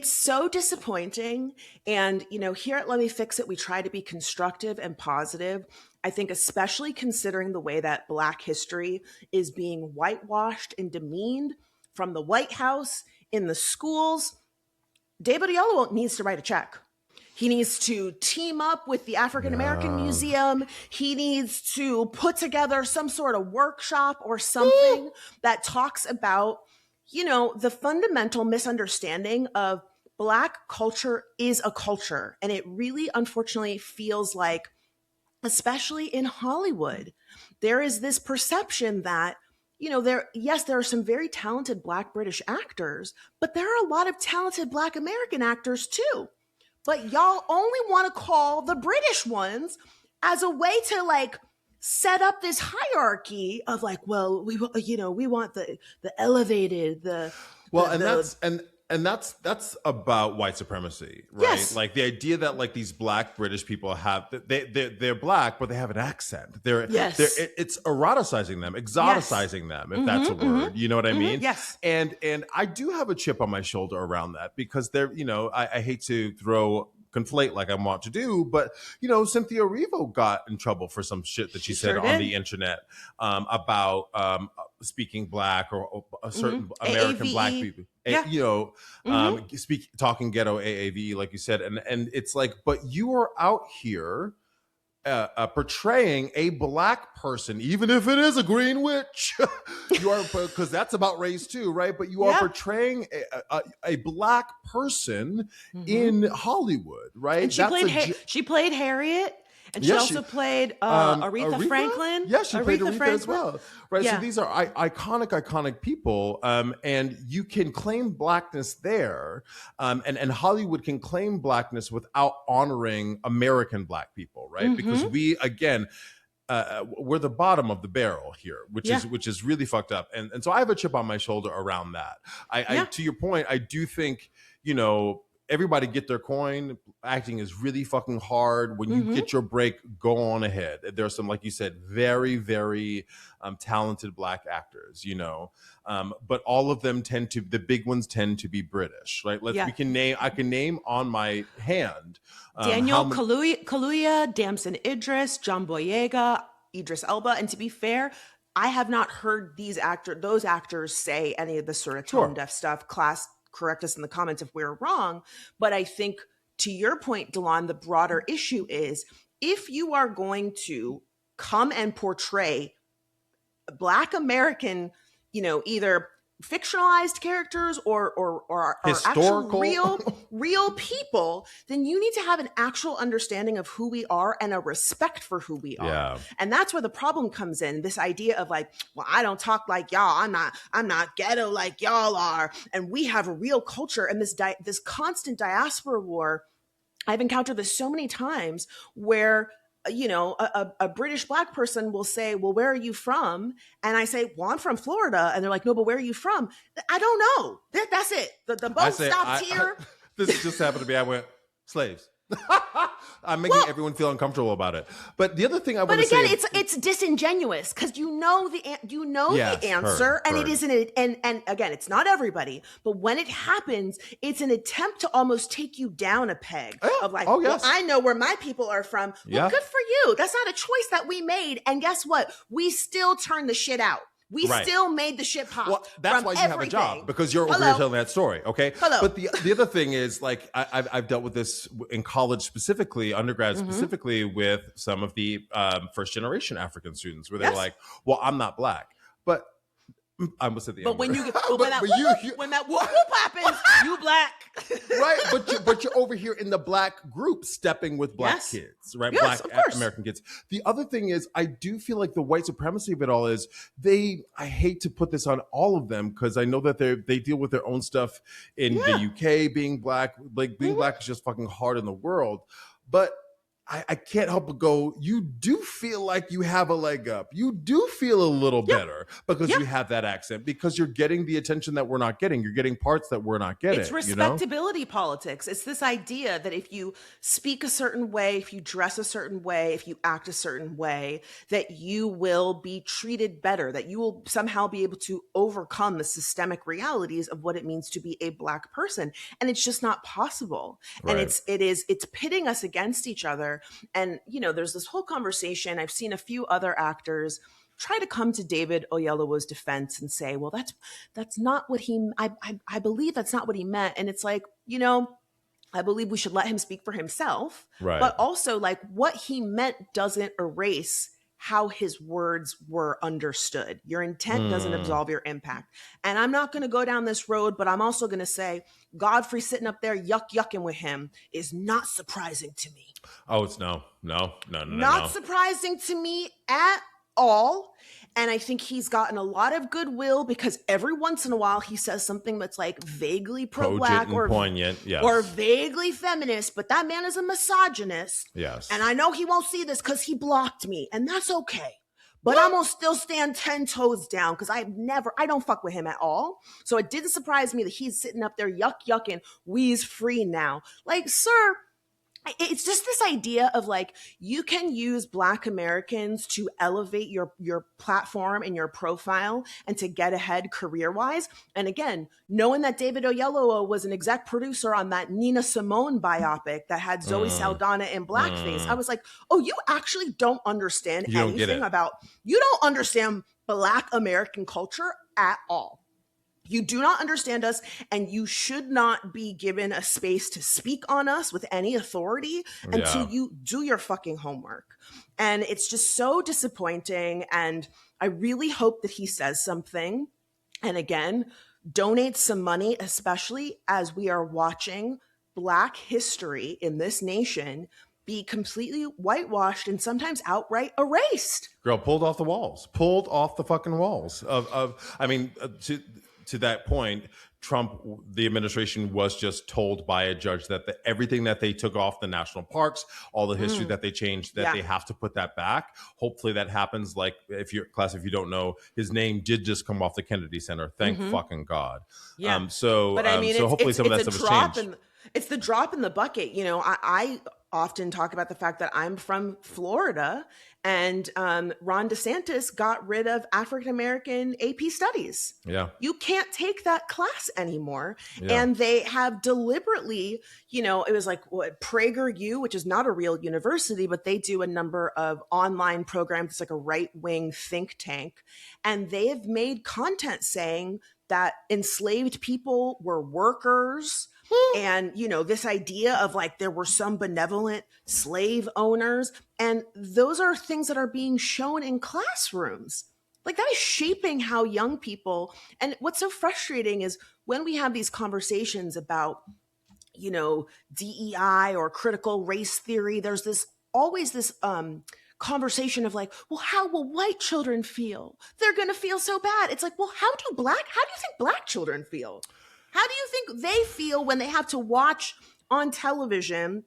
so disappointing. And, here at Let Me Fix It, we try to be constructive and positive. I think especially considering the way that Black history is being whitewashed and demeaned from the White House, in the schools, David Oyelowo needs to write a check. He needs to team up with the African American Museum. He needs to put together some sort of workshop or something that talks about, the fundamental misunderstanding of Black culture is a culture. And it really, unfortunately, feels like, especially in Hollywood, there is this perception that, there are some very talented Black British actors, but there are a lot of talented Black American actors too. But y'all only want to call the British ones as a way to set up this hierarchy of well, we want the elevated, And that's about white supremacy, right? Yes. Like the idea that these Black British people have, they're Black, but they have an accent. It's eroticizing them, exoticizing them, if that's a word. You know what I mean? Yes. And I do have a chip on my shoulder around that because I hate to conflate like I want to do, but Cynthia Erivo got in trouble for some shit that she said on the internet about speaking Black or a certain American AAVE. Black people. Talking ghetto AAVE, like you said, and it's but you are out here portraying a Black person, even if it is a green witch. You are, because that's about race too, right? But you are portraying a Black person in Hollywood, right? And she played Harriet. And she also played Aretha Franklin. Yeah, she played Aretha Franklin as well. Right. Yeah. So these are iconic people. And you can claim Blackness there. And Hollywood can claim Blackness without honoring American Black people, right? Because we, again, we're the bottom of the barrel here, which is really fucked up. And so I have a chip on my shoulder around that. To your point, I do think, everybody get their coin. Acting is really fucking hard. When you get your break, go on ahead. There's some, like you said, very, very talented Black actors, you know, but all of them the big ones tend to be British, right? I can name on my hand Daniel Kaluuya, Damson Idris, John Boyega, Idris Elba, and to be fair, I have not heard those actors say any of the sort of tone deaf stuff. Class, correct us in the comments if we're wrong. But I think, to your point, Delon, the broader issue is, if you are going to come and portray Black American, you know, either fictionalized characters or historical actual real people, then you need to have an actual understanding of who we are and a respect for who we are. Yeah. And that's where the problem comes in. This idea of like, well, I don't talk like y'all. I'm not ghetto like y'all are. And we have a real culture. And this constant diaspora war, I've encountered this so many times where, you know, a British Black person will say, well, where are you from? And I say, well, I'm from Florida. And they're like, no, but where are you from? I don't know. That's it. The boat stopped here. This just happened to me. I went, slaves. I'm making everyone feel uncomfortable about it. But the other thing I want to say, but again, it's disingenuous because you know the answer, and it isn't. And again, it's not everybody, but when it happens, it's an attempt to almost take you down a peg of like, well, I know where my people are from. Well, good for you. That's not a choice that we made, and guess what? We still turned the shit out. We still made the shit pop. Well, that's why you have a job, because you're over here telling that story, okay? But the other thing is, like, I've dealt with this in college specifically, undergrad specifically, with some of the first generation African students, where they're like, "Well, I'm not Black," but I almost said the. But when that whoop happens, you Black, right? But you're over here in the Black group, stepping with Black kids, right? Yes, Black American kids. The other thing is, I do feel like the white supremacy of it all is I hate to put this on all of them, because I know that they deal with their own stuff in the UK. Being Black, like being Black is just fucking hard in the world, but I can't help but go, you do feel like you have a leg up. You do feel a little better because you have that accent, because you're getting the attention that we're not getting. You're getting parts that we're not getting. It's respectability politics. It's this idea that if you speak a certain way, if you dress a certain way, if you act a certain way, that you will be treated better, that you will somehow be able to overcome the systemic realities of what it means to be a Black person. And it's just not possible. Right. And it's pitting us against each other. And, you know, there's this whole conversation. I've seen a few other actors try to come to David Oyelowo's defense and say, well, that's not what I believe that's not what he meant. And it's like, you know, I believe we should let him speak for himself. Right. But also, like, what he meant doesn't erase how his words were understood. Your intent doesn't absolve your impact. And I'm not going to go down this road, but I'm also going to say Godfrey sitting up there yucking with him is not surprising to me. Oh, it's no. Not surprising to me at all. And I think he's gotten a lot of goodwill because every once in a while he says something that's like vaguely pro-Black or poignant, or vaguely feminist, but that man is a misogynist. Yes. And I know he won't see this because he blocked me, and that's okay. But I'm gonna still stand 10 toes down because I don't fuck with him at all. So it didn't surprise me that he's sitting up there yucking, we's free now. Like, sir, it's just this idea of like, you can use Black Americans to elevate your platform and your profile and to get ahead career-wise. And again, knowing that David Oyelowo was an exec producer on that Nina Simone biopic that had Zoe Saldana in blackface, I was like, oh, you actually don't understand anything about, you don't understand Black American culture at all. You do not understand us, and you should not be given a space to speak on us with any authority until you do your fucking homework. And it's just so disappointing. And I really hope that he says something. And again, donate some money, especially as we are watching Black history in this nation be completely whitewashed and sometimes outright erased. Girl, pulled off the fucking walls to that point, Trump, the administration was just told by a judge that everything that they took off the national parks, all the history that they changed, that they have to put that back. Hopefully that happens. Like, if you don't know, his name did just come off the Kennedy Center. Thank fucking God. Yeah. So hopefully some of that stuff has changed. It's the drop in the bucket. You know, I often talk about the fact that I'm from Florida, and Ron DeSantis got rid of African American AP Studies. Yeah. You can't take that class anymore. Yeah. And they have deliberately, you know, it was like what, PragerU, which is not a real university, but they do a number of online programs. It's like a right-wing think tank. And they have made content saying that enslaved people were workers. And, you know, this idea of like there were some benevolent slave owners. And those are things that are being shown in classrooms. Like that is shaping how young people. And what's so frustrating is when we have these conversations about, you know, DEI or critical race theory, there's always this conversation of like, well, how will white children feel? They're going to feel so bad. It's like, well, how do you think black children feel? How do you think they feel when they have to watch on television,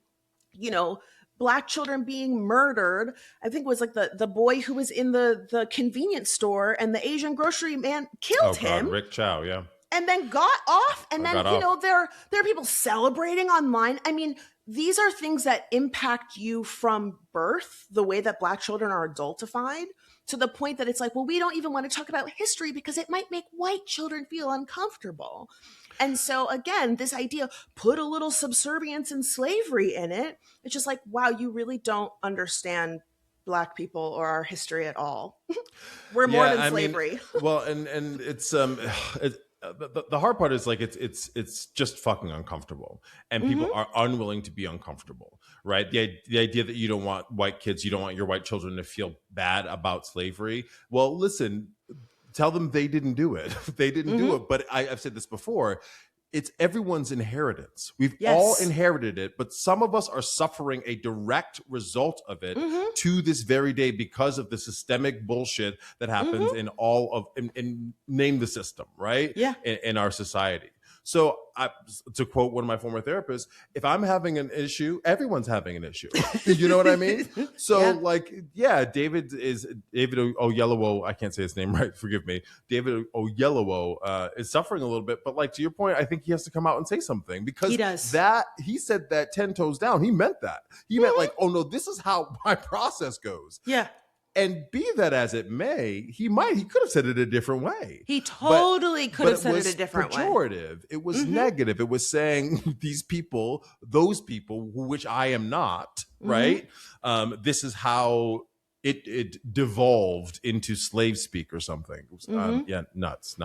you know, black children being murdered? I think it was like the boy who was in the convenience store and the Asian grocery man killed him. Rick Chow, yeah. And then got off. And then, you know, there are people celebrating online. I mean, these are things that impact you from birth, the way that black children are adultified, to the point that it's like, well, we don't even want to talk about history because it might make white children feel uncomfortable. And so again, this idea, put a little subservience and slavery in it. It's just like, wow, you really don't understand Black people or our history at all. We're more than slavery. Well, and it's the hard part is like it's just fucking uncomfortable, and people are unwilling to be uncomfortable, right? The idea that you don't want white kids, you don't want your white children to feel bad about slavery. Well, listen. Tell them they didn't do it. They didn't do it. But I've said this before. It's everyone's inheritance. We've all inherited it, but some of us are suffering a direct result of it to this very day because of the systemic bullshit that happens in all of, in name the system, right? Yeah. In our society. So to quote one of my former therapists, if I'm having an issue, everyone's having an issue. You know what I mean? So David Oyelowo, I can't say his name right, forgive me. David Oyelowo is suffering a little bit, but like to your point, I think he has to come out and say something because he said that 10 toes down. He meant that. He meant like, oh no, this is how my process goes. Yeah. And be that as it may, he could have said it a different way. He totally could have said it a different way. Pejorative. It was negative. It was saying these people, those people, which I am not, right? This is how it devolved into slave speak or something. Nuts.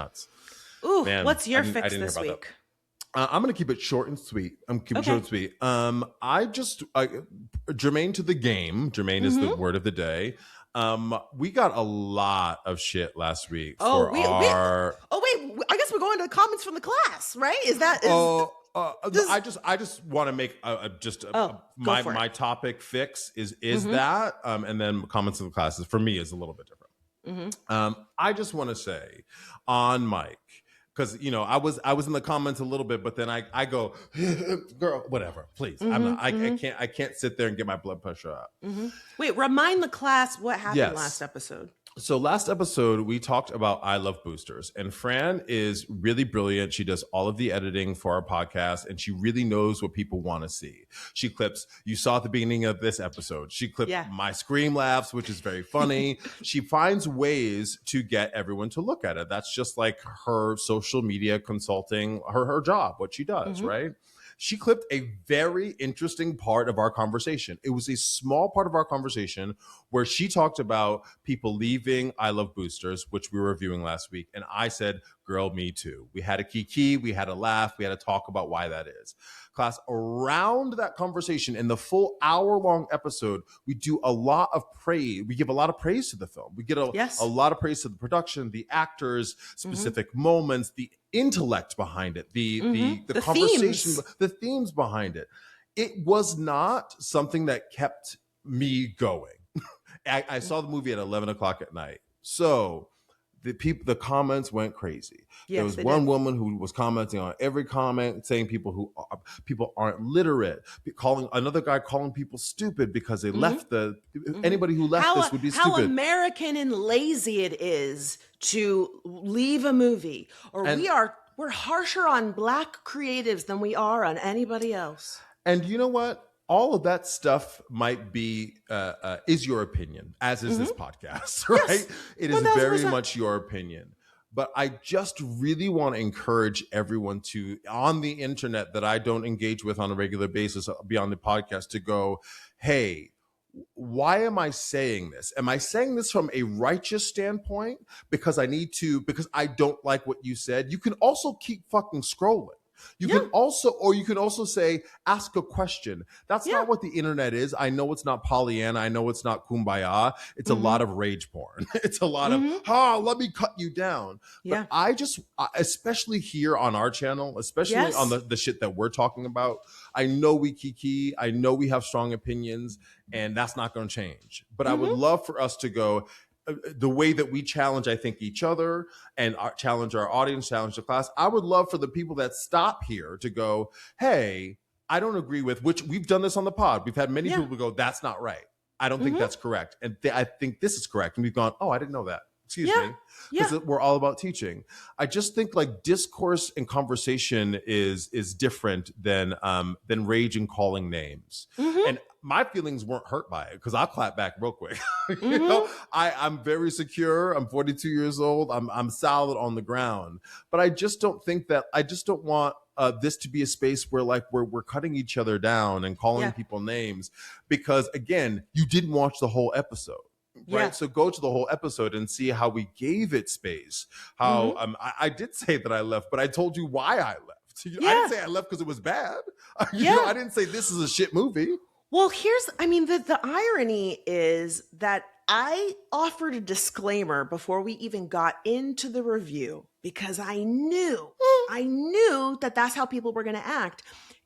Ooh, Man, what's your fix this week? I'm going to keep it short and sweet. Germane to the game. Germane is the word of the day. We got a lot of shit last week I guess we're going to the comments from the class, right? I just want to make my topic fix is that, and then comments in the classes for me is a little bit different. I just want to say on mic, because you know I was in the comments a little bit, but then I go, girl, whatever, please. I can't sit there and get my blood pressure up. Wait, remind the class what happened last episode. So last episode we talked about I Love Boosters, and Fran is really brilliant. She does all of the editing for our podcast, and she really knows what people want to see. She clips, you saw at the beginning of this episode, she clipped my scream laughs, which is very funny. She finds ways to get everyone to look at it. That's just like her social media consulting, her job, what she does, right? She clipped a very interesting part of our conversation. It was a small part of our conversation where she talked about people leaving I Love Boosters, which we were reviewing last week. And I said, girl, me too. We had a kiki, we had a laugh, we had to talk about why that is. Class, around that conversation in the full hour-long episode, we do a lot of praise. We give a lot of praise to the film. We get a lot of praise to the production, the actors, specific moments, the intellect behind it, the conversation, the themes behind it. It was not something that kept me going. I saw the movie at 11 o'clock at night. So the comments went crazy. There was one woman who was commenting on every comment, saying people aren't literate, calling people stupid because they left anybody who left this would be stupid. How American and lazy it is to leave a movie, or we are We're harsher on Black creatives than we are on anybody else. And you know what? All of that stuff might be is your opinion, as is this podcast, right? Yes, it is 1000%. very much your opinion. But I just really want to encourage everyone to, on the internet that I don't engage with on a regular basis beyond the podcast, to go, hey, why am I saying this? Am I saying this from a righteous standpoint because I don't like what you said? You can also keep fucking scrolling. You can also say, ask a question. That's not what the internet is. I know it's not Pollyanna. I know it's not Kumbaya. It's a lot of rage porn. It's a lot of, let me cut you down. But I just, especially here on our channel, especially on the shit that we're talking about, I know we kiki. I know we have strong opinions, and that's not going to change. But I would love for us to go, the way that we challenge, I think, each other and challenge our audience, challenge the class. I would love for the people that stop here to go, hey, I don't agree with, which we've done this on the pod. We've had many people go, that's not right. I don't think that's correct. And I think this is correct. And we've gone, oh, I didn't know that. Excuse me. Because we're all about teaching. I just think like discourse and conversation is different than rage and calling names. And my feelings weren't hurt by it because I'll clap back real quick. You know, I'm very secure. I'm 42 years old. I'm solid on the ground. But I just don't want this to be a space where like we're cutting each other down and calling people names because, again, you didn't watch the whole episode. Right. So go to the whole episode and see how we gave it space. How I did say that I left, but I told you why I left. I didn't say I left because it was bad. You know, I didn't say this is a shit movie. Well, the irony is that I offered a disclaimer before we even got into the review because I knew that that's how people were going to act.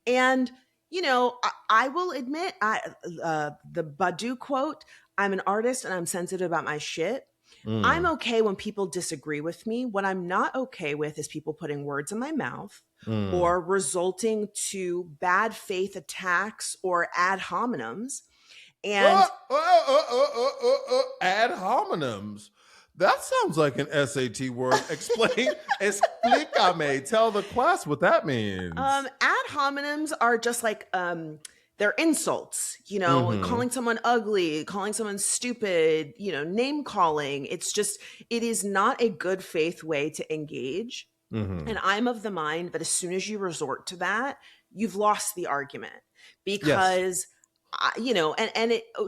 And, you know, I will admit, the Badu quote, I'm an artist and I'm sensitive about my shit. I'm okay when people disagree with me. What I'm not okay with is people putting words in my mouth or resulting to bad faith attacks or ad hominems. And ad hominems. That sounds like an SAT word. Explícame. Tell the class what that means. Ad hominems are just like they're insults, you know, calling someone ugly, calling someone stupid, you know, name calling. It is not a good faith way to engage. And I'm of the mind that as soon as you resort to that, you've lost the argument because, you know,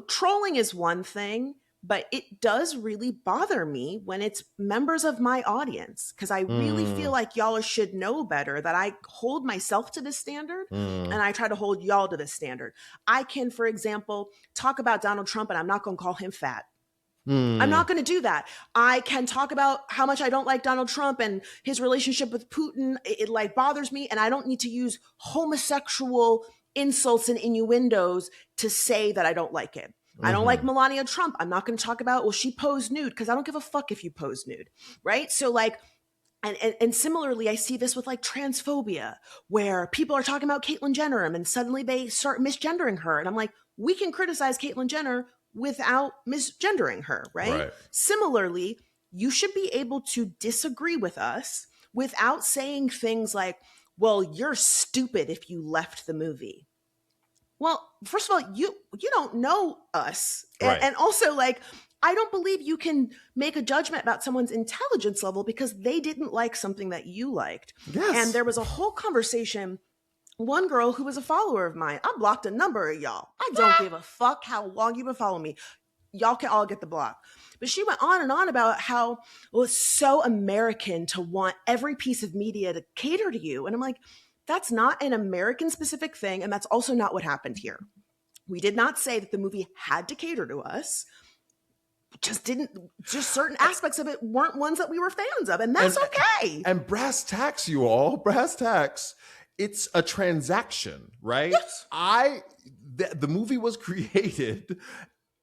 trolling is one thing, but it does really bother me when it's members of my audience because I really feel like y'all should know better, that I hold myself to this standard and I try to hold y'all to this standard. I can, for example, talk about Donald Trump and I'm not going to call him fat. I'm not going to do that. I can talk about how much I don't like Donald Trump and his relationship with Putin. It like bothers me, and I don't need to use homosexual insults and innuendos to say that I don't like it. I don't like Melania Trump. I'm not going to talk about, well, she posed nude because I don't give a fuck if you pose nude, right? So like, and similarly, I see this with like transphobia, where people are talking about Caitlyn Jenner and suddenly they start misgendering her. And I'm like, we can criticize Caitlyn Jenner without misgendering her, right? Similarly, you should be able to disagree with us without saying things like, well, you're stupid if you left the movie. Well, first of all, you don't know us. And also, like, I don't believe you can make a judgment about someone's intelligence level because they didn't like something that you liked. And there was a whole conversation. One girl who was a follower of mine, I blocked a number of y'all. I don't give a fuck how long you've been following me. Y'all can all get the block. But she went on and on about how, well, it's so American to want every piece of media to cater to you. And I'm like, that's not an American specific thing. And that's also not what happened here. We did not say that the movie had to cater to us. Just certain aspects of it weren't ones that we were fans of. And that's okay. And brass tacks, you all, brass tacks. It's a transaction, right? Yes. The movie was created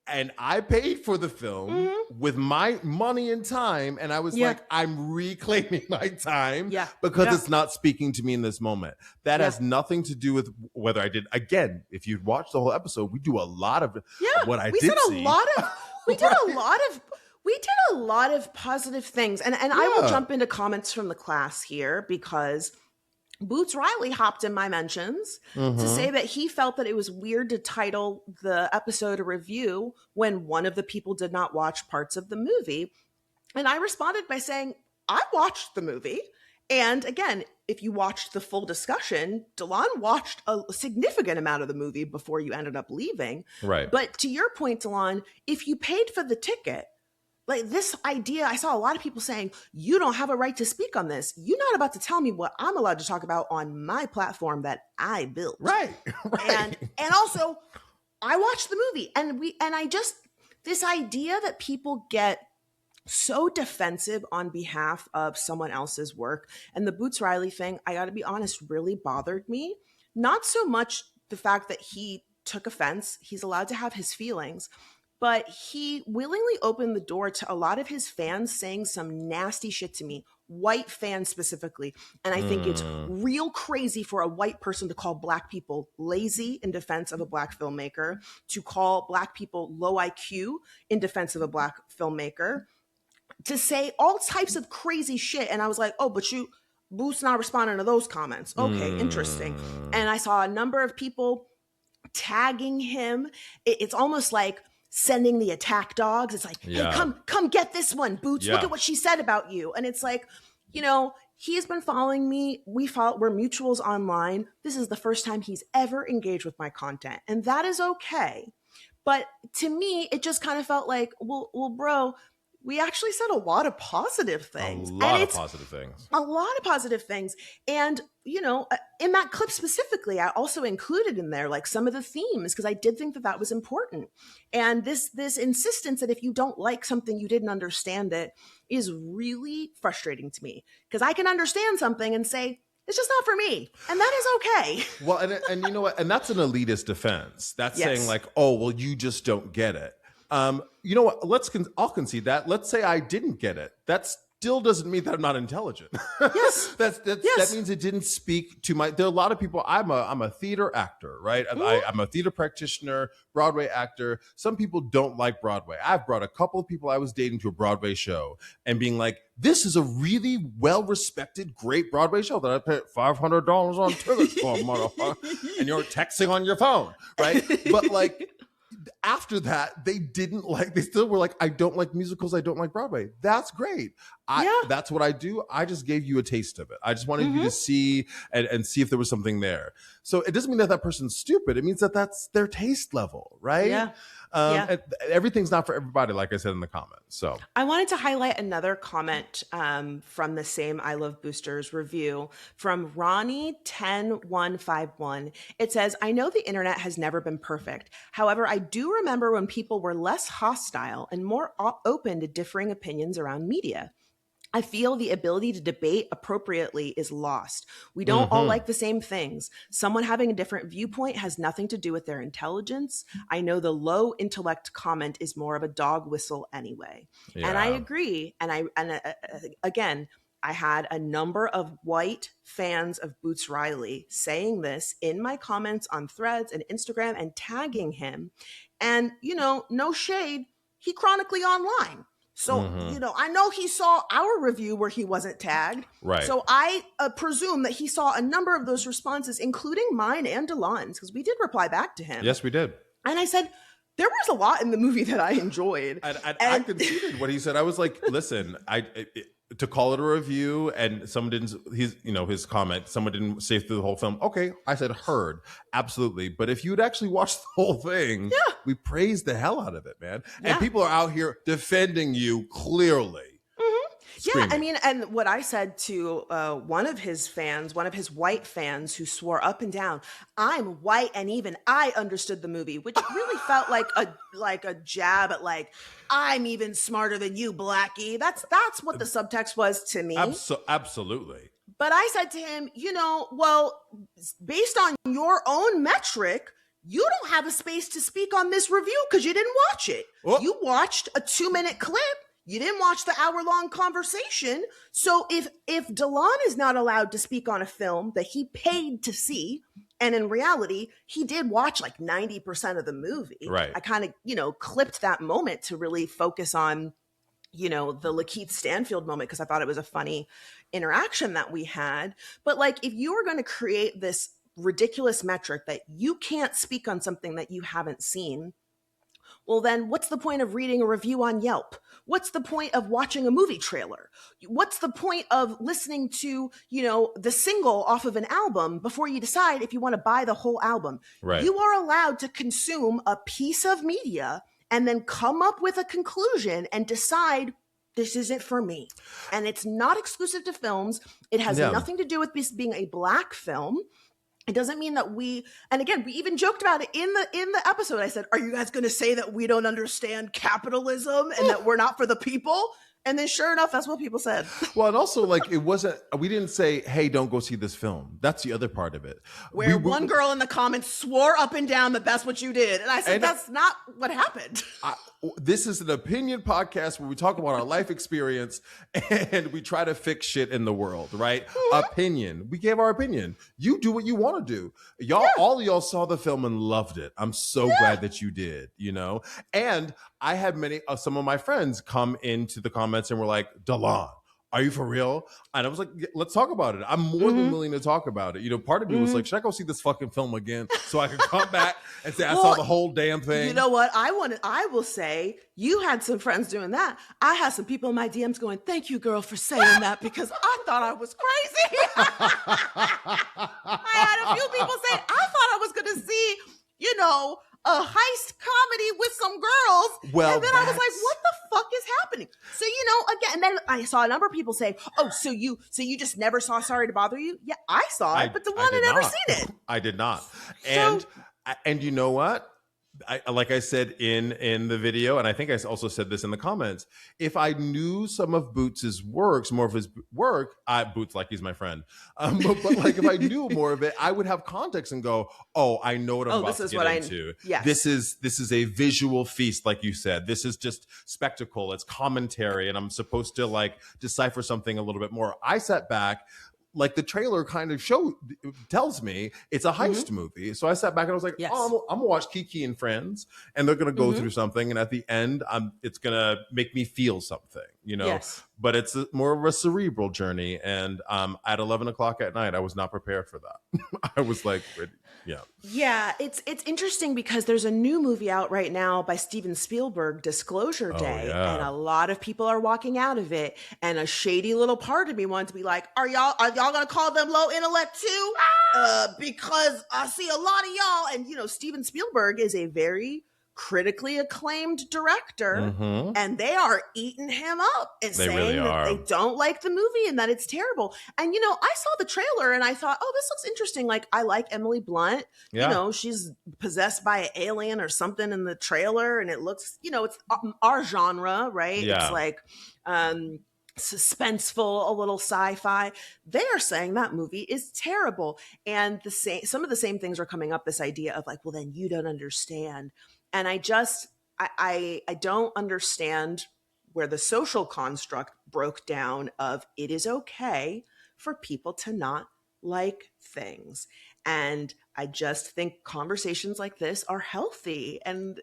and I paid for the film with my money and time. And I was like, I'm reclaiming my time because it's not speaking to me in this moment. That has nothing to do with whether I did. Again, if you'd watched the whole episode, we do a lot of what I did see. We did a lot of We did a lot of positive things. And I will jump into comments from the class here because Boots Riley hopped in my mentions to say that he felt that it was weird to title the episode a review when one of the people did not watch parts of the movie. And I responded by saying, I watched the movie. And again, if you watched the full discussion, Delon watched a significant amount of the movie before you ended up leaving. Right. But to your point, Delon, if you paid for the ticket, like this idea, I saw a lot of people saying, you don't have a right to speak on this. You're not about to tell me what I'm allowed to talk about on my platform that I built. Right. And also, I watched the movie and this idea that people get so defensive on behalf of someone else's work. And the Boots Riley thing, I got to be honest, really bothered me. Not so much the fact that he took offense. He's allowed to have his feelings. But he willingly opened the door to a lot of his fans saying some nasty shit to me, white fans specifically. And I think it's real crazy for a white person to call Black people lazy in defense of a Black filmmaker, to call Black people low IQ in defense of a Black filmmaker, to say all types of crazy shit. And I was like, oh, but Boots not responding to those comments. Okay, interesting. And I saw a number of people tagging him. It's almost like sending the attack dogs. It's like, hey, come get this one, Boots. Look at what she said about you. And it's like, he's been following me. We're mutuals online. This is the first time he's ever engaged with my content. And that is okay. But to me, it just kind of felt like, well, bro, we actually said a lot of positive things. A lot of positive things. And, in that clip specifically, I also included in there like some of the themes because I did think that was important. And this insistence that if you don't like something, you didn't understand it is really frustrating to me because I can understand something and say, it's just not for me. And that is okay. Well, and you know what? And that's an elitist defense. That's saying like, oh, well, you just don't get it. You know what? I'll concede that. Let's say I didn't get it. That still doesn't mean that I'm not intelligent. Yes. That means it didn't speak to there are a lot of people. I'm a theater actor, right? I'm a theater practitioner, Broadway actor. Some people don't like Broadway. I've brought a couple of people I was dating to a Broadway show and being like, this is a really well-respected, great Broadway show that I paid $500 on tickets for, motherfucker. And you're texting on your phone, right? But like, after that, they still were like, I don't like musicals, I don't like Broadway. That's great. That's what I do. I just gave you a taste of it. I just wanted you to see and see if there was something there. So it doesn't mean that person's stupid. It means that that's their taste level, right? Yeah. And everything's not for everybody, like I said in the comments. So I wanted to highlight another comment from the same I Love Boosters review from Ronnie 10151. It says, I know the internet has never been perfect. However, I do remember when people were less hostile and more open to differing opinions around media. I feel the ability to debate appropriately is lost. We don't all like the same things. Someone having a different viewpoint has nothing to do with their intelligence. I know the low intellect comment is more of a dog whistle anyway. Yeah. And I agree. And again, I had a number of white fans of Boots Riley saying this in my comments on Threads and Instagram and tagging him. And, no shade, he chronically online. So, I know he saw our review where he wasn't tagged. Right. So I presume that he saw a number of those responses, including mine and Delon's, because we did reply back to him. Yes, we did. And I said, there was a lot in the movie that I enjoyed. And I conceded what he said. I was like, listen, to call it a review and someone didn't, his comment, someone didn't say through the whole film. Okay, I said heard, absolutely. But if you had actually watched the whole thing, we praised the hell out of it, man. And people are out here defending you clearly. Screaming. Yeah, I mean, and what I said to one of his white fans who swore up and down, I'm white and even I understood the movie, which really felt like a jab at like, I'm even smarter than you, Blackie. That's what the subtext was to me. Absolutely. But I said to him, well, based on your own metric, you don't have a space to speak on this review because you didn't watch it. Oh. You watched a 2-minute clip. You didn't watch the hour-long conversation. So if Delon is not allowed to speak on a film that he paid to see, and in reality, he did watch like 90% of the movie. Right. I kind of, clipped that moment to really focus on you know, the Lakeith Stanfield moment, because I thought it was a funny interaction that we had. But like, if you were going to create this ridiculous metric that you can't speak on something that you haven't seen, well, then what's the point of reading a review on Yelp? What's the point of watching a movie trailer? What's the point of listening to, you know, the single off of an album before you decide if you want to buy the whole album? Right. You are allowed to consume a piece of media and then come up with a conclusion and decide this isn't for me. And it's not exclusive to films. It has nothing to do with this being a Black film. It doesn't mean that we, and again, we even joked about it in the episode. I said, are you guys going to say that we don't understand capitalism and that we're not for the people? And then sure enough, that's what people said. Well, and also, like, it wasn't, we didn't say, hey, don't go see this film. That's the other part of it. Where one girl in the comments swore up and down that that's what you did. And I said, that's not what happened. This is an opinion podcast where we talk about our life experience and we try to fix shit in the world, right? Opinion. We gave our opinion. You do what you want to do. Y'all, all of y'all saw the film and loved it. I'm so glad that you did, you know? And I had many, some of my friends come into the comments and were like, Delon, are you for real? And I was like, let's talk about it. I'm more than willing to talk about it. You know, part of me was like, should I go see this fucking film again so I can come back and say I saw the whole damn thing? You know what? I will say, you had some friends doing that. I had some people in my DMs going, thank you, girl, for saying that because I thought I was crazy. I had a few people say, I thought I was going to see, you know, a heist comedy with some girls. Well, and then I was like, what the fuck is happening? So, you know, again, and then I saw a number of people say, oh, so you just never saw Sorry to Bother You? Yeah, I saw it, but the one had never seen it. I did not. So, And you know what? Like I said in the video, and I think I also said this in the comments, if I knew some of Boots' works, more of his work, Boots, like he's my friend, but like if I knew more of it, I would have context and go, oh, I know what I'm about to get into. Yes. This is a visual feast, like you said. This is just spectacle. It's commentary, and I'm supposed to like decipher something a little bit more. I sat back. Like the trailer kind of tells me it's a heist movie. So I sat back and I was like, oh, I'm gonna watch Kiki and Friends and they're gonna go through something. And at the end, it's gonna make me feel something, you know, but it's more of a cerebral journey. And at 11 o'clock at night, I was not prepared for that. I was like, yeah, it's interesting because there's a new movie out right now by Steven Spielberg, Disclosure Day, and a lot of people are walking out of it. And a shady little part of me wanted to be like, are y'all gonna call them low intellect too? Because I see a lot of y'all, and you know, Steven Spielberg is a very critically acclaimed director, and they are eating him up and saying that they don't like the movie and that it's terrible. And you know, I saw the trailer and I thought, oh, this looks interesting. Like, I like Emily Blunt. You know, she's possessed by an alien or something in the trailer, and it looks, you know, it's our genre, right? It's like suspenseful, a little sci-fi. They are saying that movie is terrible, and some of the same things are coming up. This idea of like, well, then you don't understand. And I don't understand where the social construct broke down of it is okay for people to not like things. And I just think conversations like this are healthy. And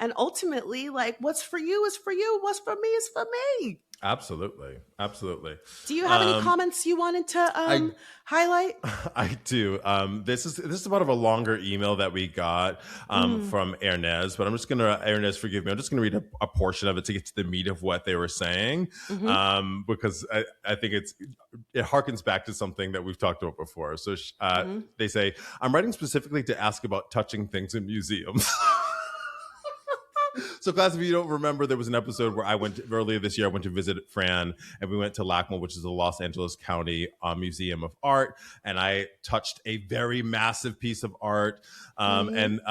and ultimately, like, what's for you is for you. What's for me is for me. Absolutely. Do you have any comments you wanted to highlight? I do. This is about a longer email that we got from Ernest, but I'm just gonna, Ernest, forgive me, I'm just gonna read a portion of it to get to the meat of what they were saying, because I think it harkens back to something that we've talked about before. So they say, I'm writing specifically to ask about touching things in museums. So, class, if you don't remember, there was an episode where earlier this year, I went to visit Fran, and we went to LACMA, which is the Los Angeles County Museum of Art, and I touched a very massive piece of art. And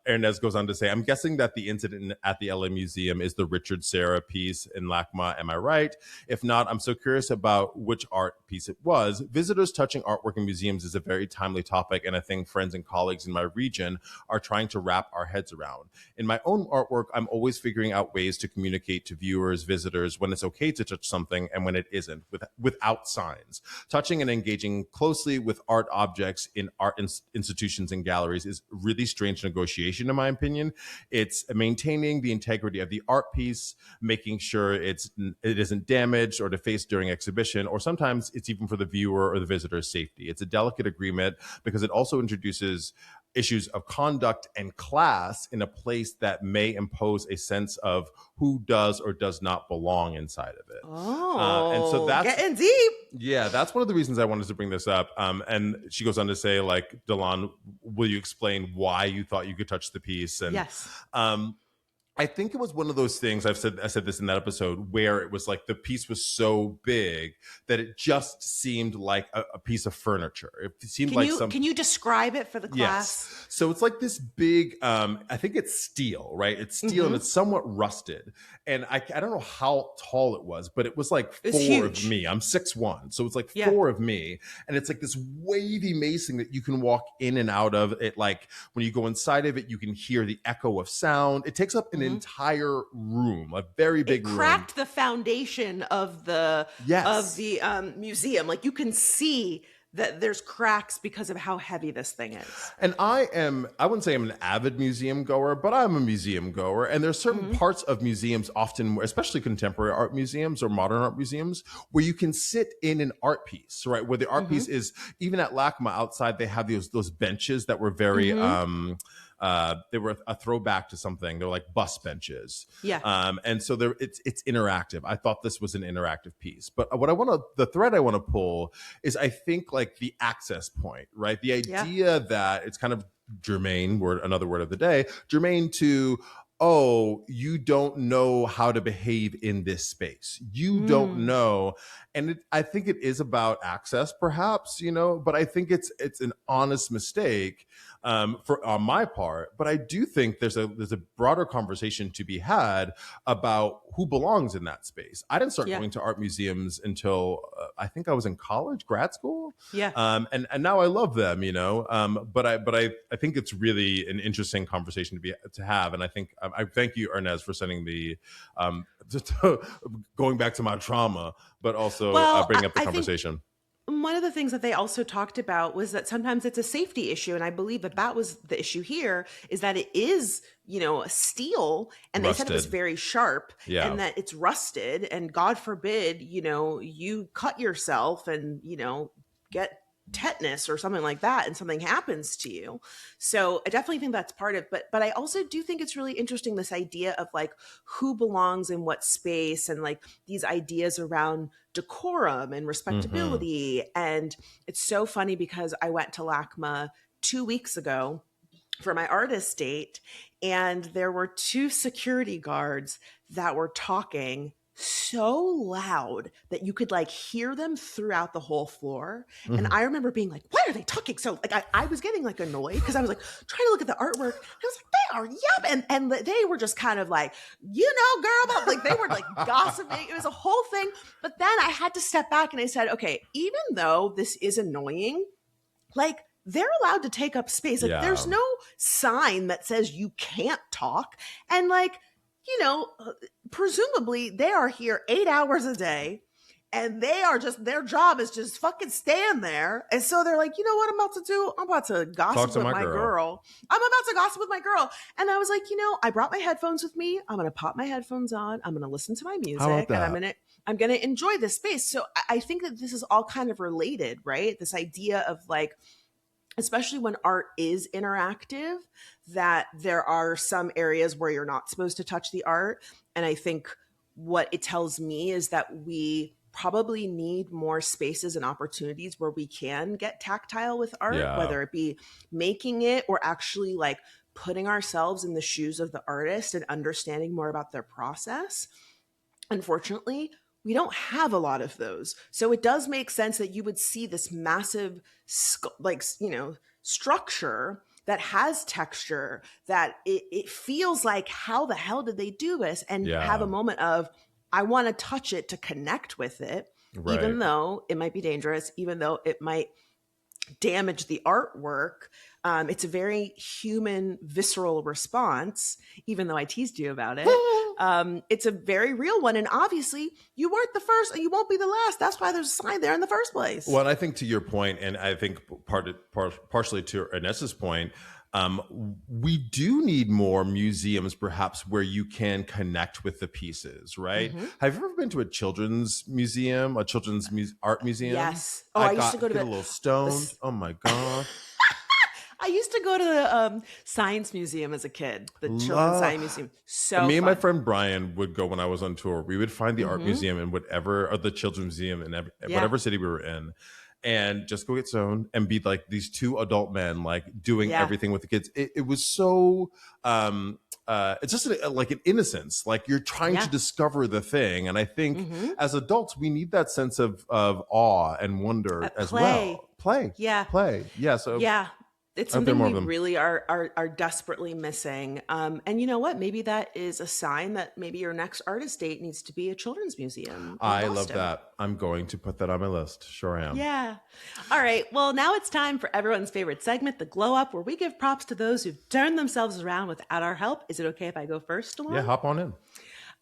Ernest goes on to say, I'm guessing that the incident at the LA Museum is the Richard Serra piece in LACMA. Am I right? If not, I'm so curious about which art piece it was. Visitors touching artwork in museums is a very timely topic, and I think friends and colleagues in my region are trying to wrap our heads around. In my own artwork artwork, I'm always figuring out ways to communicate to viewers, visitors, when it's okay to touch something and when it isn't, without signs. Touching and engaging closely with art objects in art institutions and galleries is really strange negotiation, in my opinion. It's maintaining the integrity of the art piece, making sure it isn't damaged or defaced during exhibition, or sometimes it's even for the viewer or the visitor's safety. It's a delicate agreement because it also introduces issues of conduct and class in a place that may impose a sense of who does or does not belong inside of it. And so that's getting deep. Yeah, that's one of the reasons I wanted to bring this up. And she goes on to say, like, Delon, will you explain why you thought you could touch the piece? And Yes. I think it was one of those things, I said this in that episode, where it was like the piece was so big that it just seemed like a piece of furniture. It seemed Can you describe it for the class? Yes. So it's like this big, I think it's steel, right? It's steel and it's somewhat rusted. And I don't know how tall it was, but it was like four of me. I'm 6'1". So it's like four of me. And it's like this wavy mason that you can walk in and out of. It, like when you go inside of it, you can hear the echo of sound. It takes up an entire room, a very big room. It cracked the foundation of the museum. Like you can see that there's cracks because of how heavy this thing is. And I wouldn't say I'm an avid museum goer, but I'm a museum goer. And there's certain parts of museums, often, especially contemporary art museums or modern art museums, where you can sit in an art piece, right? Where the art piece is, even at LACMA outside, they have those benches that were very, they were a throwback to something. They're like bus benches. Yeah. And so it's interactive. I thought this was an interactive piece. But the thread I want to pull is, I think, like the access point, right? The idea that it's kind of germane, another word of the day, germane to, oh, you don't know how to behave in this space. You don't know. And I think it is about access, perhaps, but I think it's an honest mistake on my part. But I do think there's a broader conversation to be had about who belongs in that space. I didn't start going to art museums until I think I was in college, grad school. Yeah. And now I love them, but I think it's really an interesting conversation to have. And I think I thank you, Ernest, for sending the just going back to my trauma, but also bringing up the conversation. One of the things that they also talked about was that sometimes it's a safety issue. And I believe that was the issue here, is that it is, steel, and rusted. They said it was very sharp and that it's rusted, and God forbid, you cut yourself and, get tetanus or something like that and something happens to you. So I definitely think that's part of it. But I also do think it's really interesting, this idea of like who belongs in what space, and like these ideas around decorum and respectability. And it's so funny because I went to LACMA 2 weeks ago for my artist date, and there were 2 security guards that were talking so loud that you could like hear them throughout the whole floor. And I remember being like, why are they talking so, like I was getting like annoyed because I was like trying to look at the artwork. I was like, they are and they were just kind of like, girl, like they were like gossiping. It was a whole thing. But then I had to step back and I said, okay, even though this is annoying, like they're allowed to take up space. Like there's no sign that says you can't talk. And like, presumably they are here 8 hours a day, and they are just, their job is just fucking stand there. And so they're like, you know what I'm about to do? I'm about to gossip with my girl. I'm about to gossip with my girl. And I was like, I brought my headphones with me. I'm going to pop my headphones on. I'm going to listen to my music, and I'm going to enjoy this space. So I think that this is all kind of related, right? This idea of like, especially when art is interactive, that there are some areas where you're not supposed to touch the art. And I think what it tells me is that we probably need more spaces and opportunities where we can get tactile with art, whether it be making it or actually like putting ourselves in the shoes of the artist and understanding more about their process. Unfortunately, we don't have a lot of those. So it does make sense that you would see this massive, structure that has texture, that it feels like, how the hell did they do this? And have a moment of, I want to touch it to connect with it, even though it might be dangerous, even though it might damage the artwork. It's a very human, visceral response, even though I teased you about it. It's a very real one. And obviously, you weren't the first and you won't be the last. That's why there's a sign there in the first place. Well, I think to your point, and I think partially to Inessa's point, we do need more museums, perhaps, where you can connect with the pieces, right? Mm-hmm. Have you ever been to a children's museum, art museum? Yes. Oh, I used to go to get a little stoned. Oh my god. I used to go to the science museum as a kid, the Children's Science Museum. So me and fun. my friend Brian would go when I was on tour. We would find the art museum in or the children's museum in whatever city we were in, and just go get stoned and be like these two adult men, like doing everything with the kids. It was so. It's just like an innocence, like you're trying to discover the thing, and I think as adults we need that sense of awe and wonder as well. Play. Yeah. So it's something we really are desperately missing. And you know what? Maybe that is a sign that maybe your next artist date needs to be a children's museum. I love that. I'm going to put that on my list. Sure am. Yeah. All right. Well, now it's time for everyone's favorite segment, the Glow Up, where we give props to those who've turned themselves around without our help. Is it okay if I go first, Delon? Yeah, hop on in.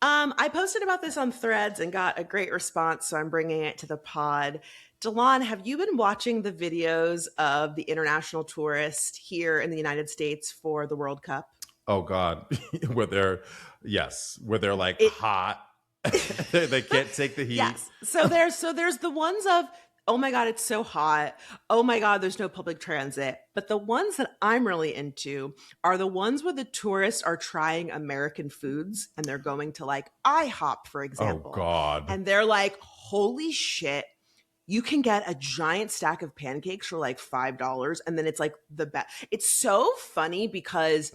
I posted about this on Threads and got a great response, so I'm bringing it to the pod. Delon, have you been watching the videos of the international tourists here in the United States for the World Cup? Oh God, where they're like hot. They can't take the heat. Yes. So there's the ones of, oh my God, it's so hot. Oh my God, there's no public transit. But the ones that I'm really into are the ones where the tourists are trying American foods and they're going to like IHOP, for example. Oh God. And they're like, holy shit. You can get a giant stack of pancakes for like $5. And then it's like the best. It's so funny because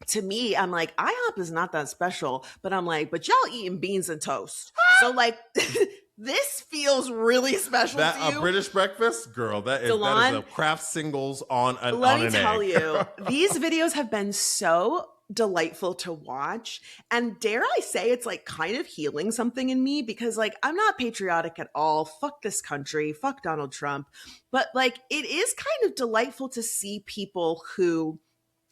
to me, I'm like, IHOP is not that special. But I'm like, but y'all eating beans and toast. So like, this feels really special to you. A British breakfast? Girl, that is a Kraft singles on an egg. Let me tell you, these videos have been so delightful to watch, and dare I say it's like kind of healing something in me, because like I'm not patriotic at all. Fuck this country, fuck Donald Trump, but like it is kind of delightful to see people who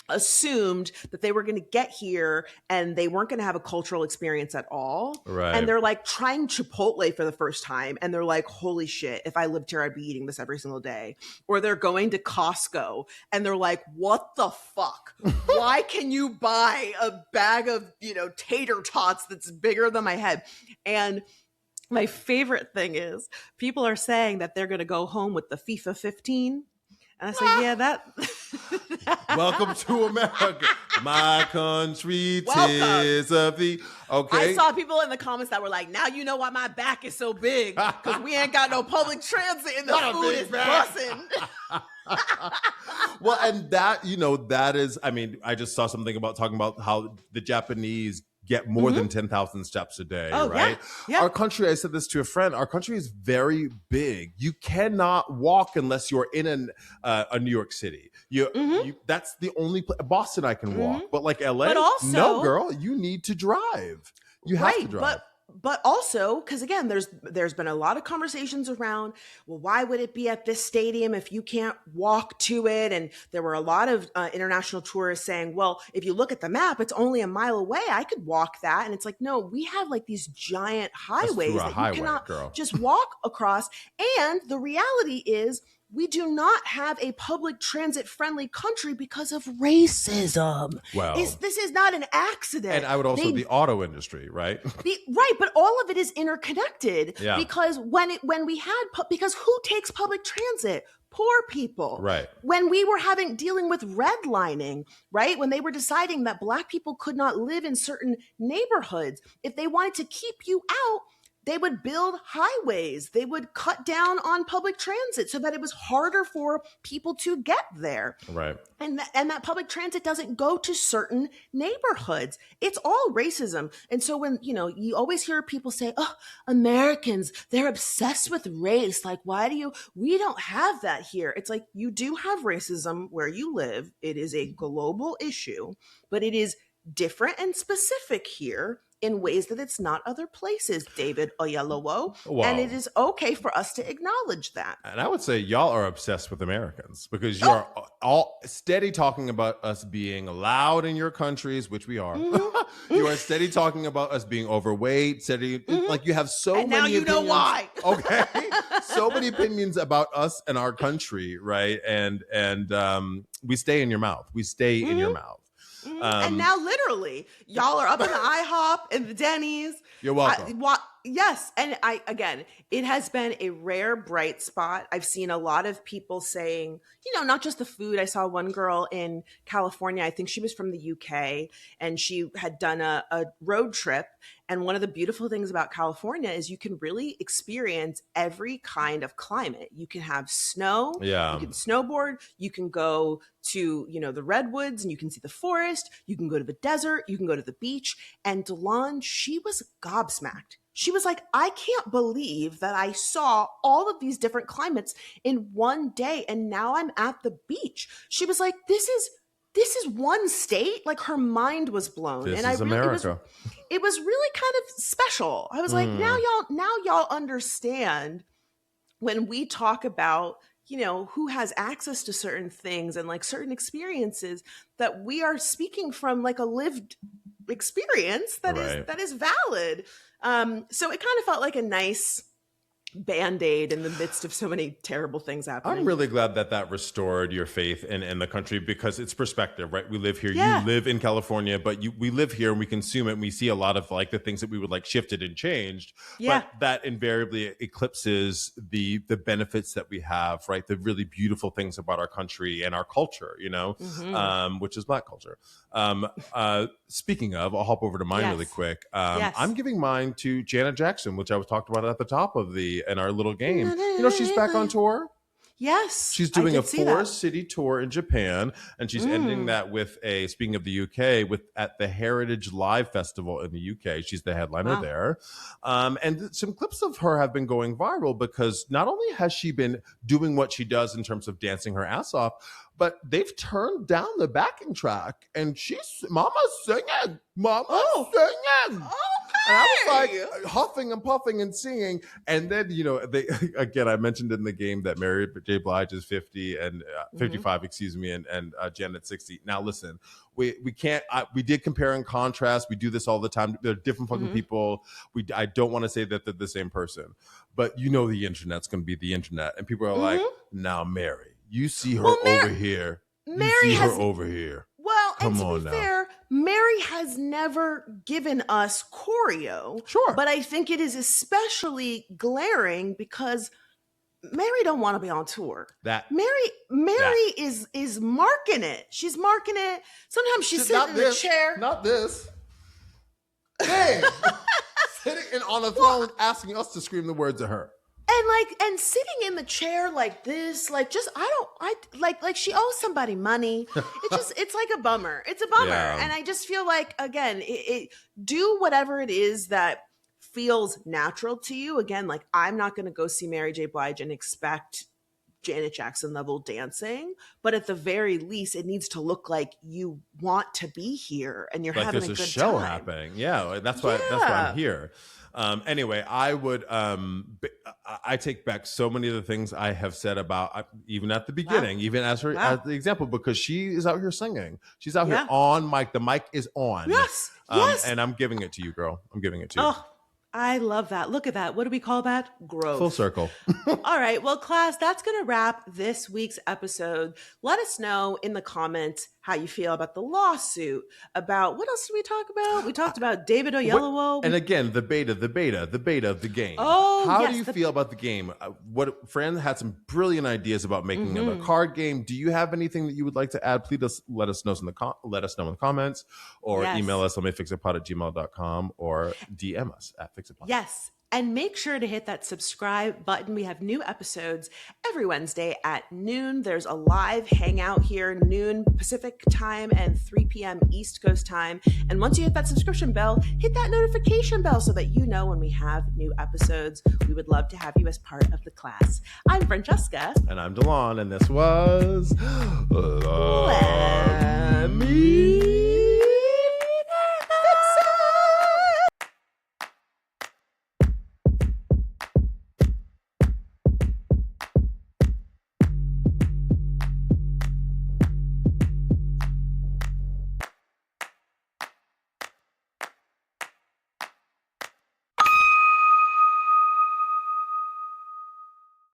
assumed that they were going to get here and they weren't going to have a cultural experience at all. Right. And they're like trying Chipotle for the first time. And they're like, holy shit, if I lived here, I'd be eating this every single day. Or they're going to Costco and they're like, what the fuck? Why can you buy a bag of, tater tots that's bigger than my head? And my favorite thing is people are saying that they're going to go home with the FIFA 15. And I said, yeah, that. Welcome to America, my country, 'tis of thee. Okay. I saw people in the comments that were like, now you know why my back is so big, because we ain't got no public transit and the food is bussing. Well, and that is, I mean, I just saw something talking about how the Japanese get more than 10,000 steps a day, right? Yeah. Our country, I said this to a friend, our country is very big. You cannot walk unless you're in a New York City. That's the only place. Boston I can walk, but like LA, but also, no, girl, you need to drive. You have to drive. But also, because again, there's been a lot of conversations around, well, why would it be at this stadium if you can't walk to it? And there were a lot of international tourists saying, well, if you look at the map, it's only a mile away. I could walk that. And it's like, no, we have like these giant highways that you cannot just walk across. And the reality is, we do not have a public transit friendly country because of racism. Well, this is not an accident. And I would also the auto industry, right? Right, but all of it is interconnected. Yeah. Because because who takes public transit? Poor people. Right. When we were dealing with redlining, right? When they were deciding that Black people could not live in certain neighborhoods, if they wanted to keep you out, they would build highways. They would cut down on public transit so that it was harder for people to get there. Right. And that public transit doesn't go to certain neighborhoods. It's all racism. And so when, you always hear people say, oh, Americans, they're obsessed with race. Like, we don't have that here. It's like, you do have racism where you live. It is a global issue, but it is different and specific here. in ways that it's not other places, David Oyelowo. Wow. And it is okay for us to acknowledge that. And I would say y'all are obsessed with Americans because you're all steady talking about us being loud in your countries, which we are. Mm-hmm. You are steady talking about us being overweight, steady, like you have so And many now you know opinions. why. Okay. So many opinions about us and our country, right? And we stay in your mouth. We stay in your mouth. And now literally, y'all are up in the IHOP and the Denny's. You're welcome. Yes. And again, it has been a rare bright spot. I've seen a lot of people saying, not just the food. I saw one girl in California, I think she was from the UK, and she had done a road trip. And one of the beautiful things about California is you can really experience every kind of climate. You can have snow, you can snowboard, you can go to, the redwoods and you can see the forest, you can go to the desert, you can go to the beach. And Delon, she was gobsmacked. She was like, I can't believe that I saw all of these different climates in one day and now I'm at the beach. She was like, this is one state. Like her mind was blown. This and is America. It was really kind of special. I was like, now y'all understand when we talk about, who has access to certain things and like certain experiences, that we are speaking from like a lived experience that is valid. So it kind of felt like a nice Band-Aid in the midst of so many terrible things happening. I'm really glad that restored your faith in the country because it's perspective, right? We live here. Yeah. You live in California, but we live here and we consume it and we see a lot of like the things that we would like shifted and changed. Yeah. But that invariably eclipses the benefits that we have, right? The really beautiful things about our country and our culture, which is Black culture. Speaking of, I'll hop over to mine really quick. I'm giving mine to Janet Jackson, which I was talked about at the top of in our little game. She's back on tour. Yes. She's doing a 4-city tour in Japan, and she's ending that with speaking of the UK, at the Heritage Live Festival in the UK. She's the headliner there. And some clips of her have been going viral because not only has she been doing what she does in terms of dancing her ass off, but they've turned down the backing track and Mama's singing. Mama's singing. And I was like huffing and puffing and singing. And then, I mentioned in the game that Mary J. Blige is 50 and 55, and Janet's 60. Now, listen, we can't, we did compare and contrast. We do this all the time. They're different fucking people. I don't want to say that they're the same person, but the internet's going to be the internet. And people are like, now, Mary, you see her over here. Over here. Well, Come and on to be now. fair, Mary has never given us choreo. Sure. But I think it is especially glaring because Mary don't want to be on tour. Mary is marking it. She's marking it. Sometimes she's sitting in the chair. Not this. Hey, sitting on a throne asking us to scream the words at her. And sitting in the chair like this, like she owes somebody money. It's like a bummer. It's a bummer. Yeah. And I just feel like, again, do whatever it is that feels natural to you. Again, like I'm not going to go see Mary J. Blige and expect Janet Jackson level dancing, but at the very least, it needs to look like you want to be here and you're like having a there's good a show time. happening. Yeah, that's why I'm here. Anyway, I would I take back so many of the things I have said about even at the beginning, even as the example, because she is out here singing. She's out here on mic. The mic is on. Yes. Yes. And I'm giving it to you, girl. I'm giving it to you. Oh, I love that. Look at that. What do we call that? Growth. Full circle. All right. Well, class, that's going to wrap this week's episode. Let us know in the comments how you feel about the lawsuit, about what else did we talk about? We talked about David Oyelowo. And again, the beta of the game. Oh, how yes, do you feel about the game? Fran had some brilliant ideas about making a card game. Do you have anything that you would like to add? Please let us know in the comments, or email us lemefixitpod@gmail.com, or DM us at fixitpod. Yes. And make sure to hit that subscribe button. We have new episodes every Wednesday at noon. There's a live hangout here, noon Pacific time and 3 p.m. East Coast time. And once you hit that subscription bell, hit that notification bell so that you know when we have new episodes. We would love to have you as part of the class. I'm Francesca. And I'm Delon, and this was Lemme.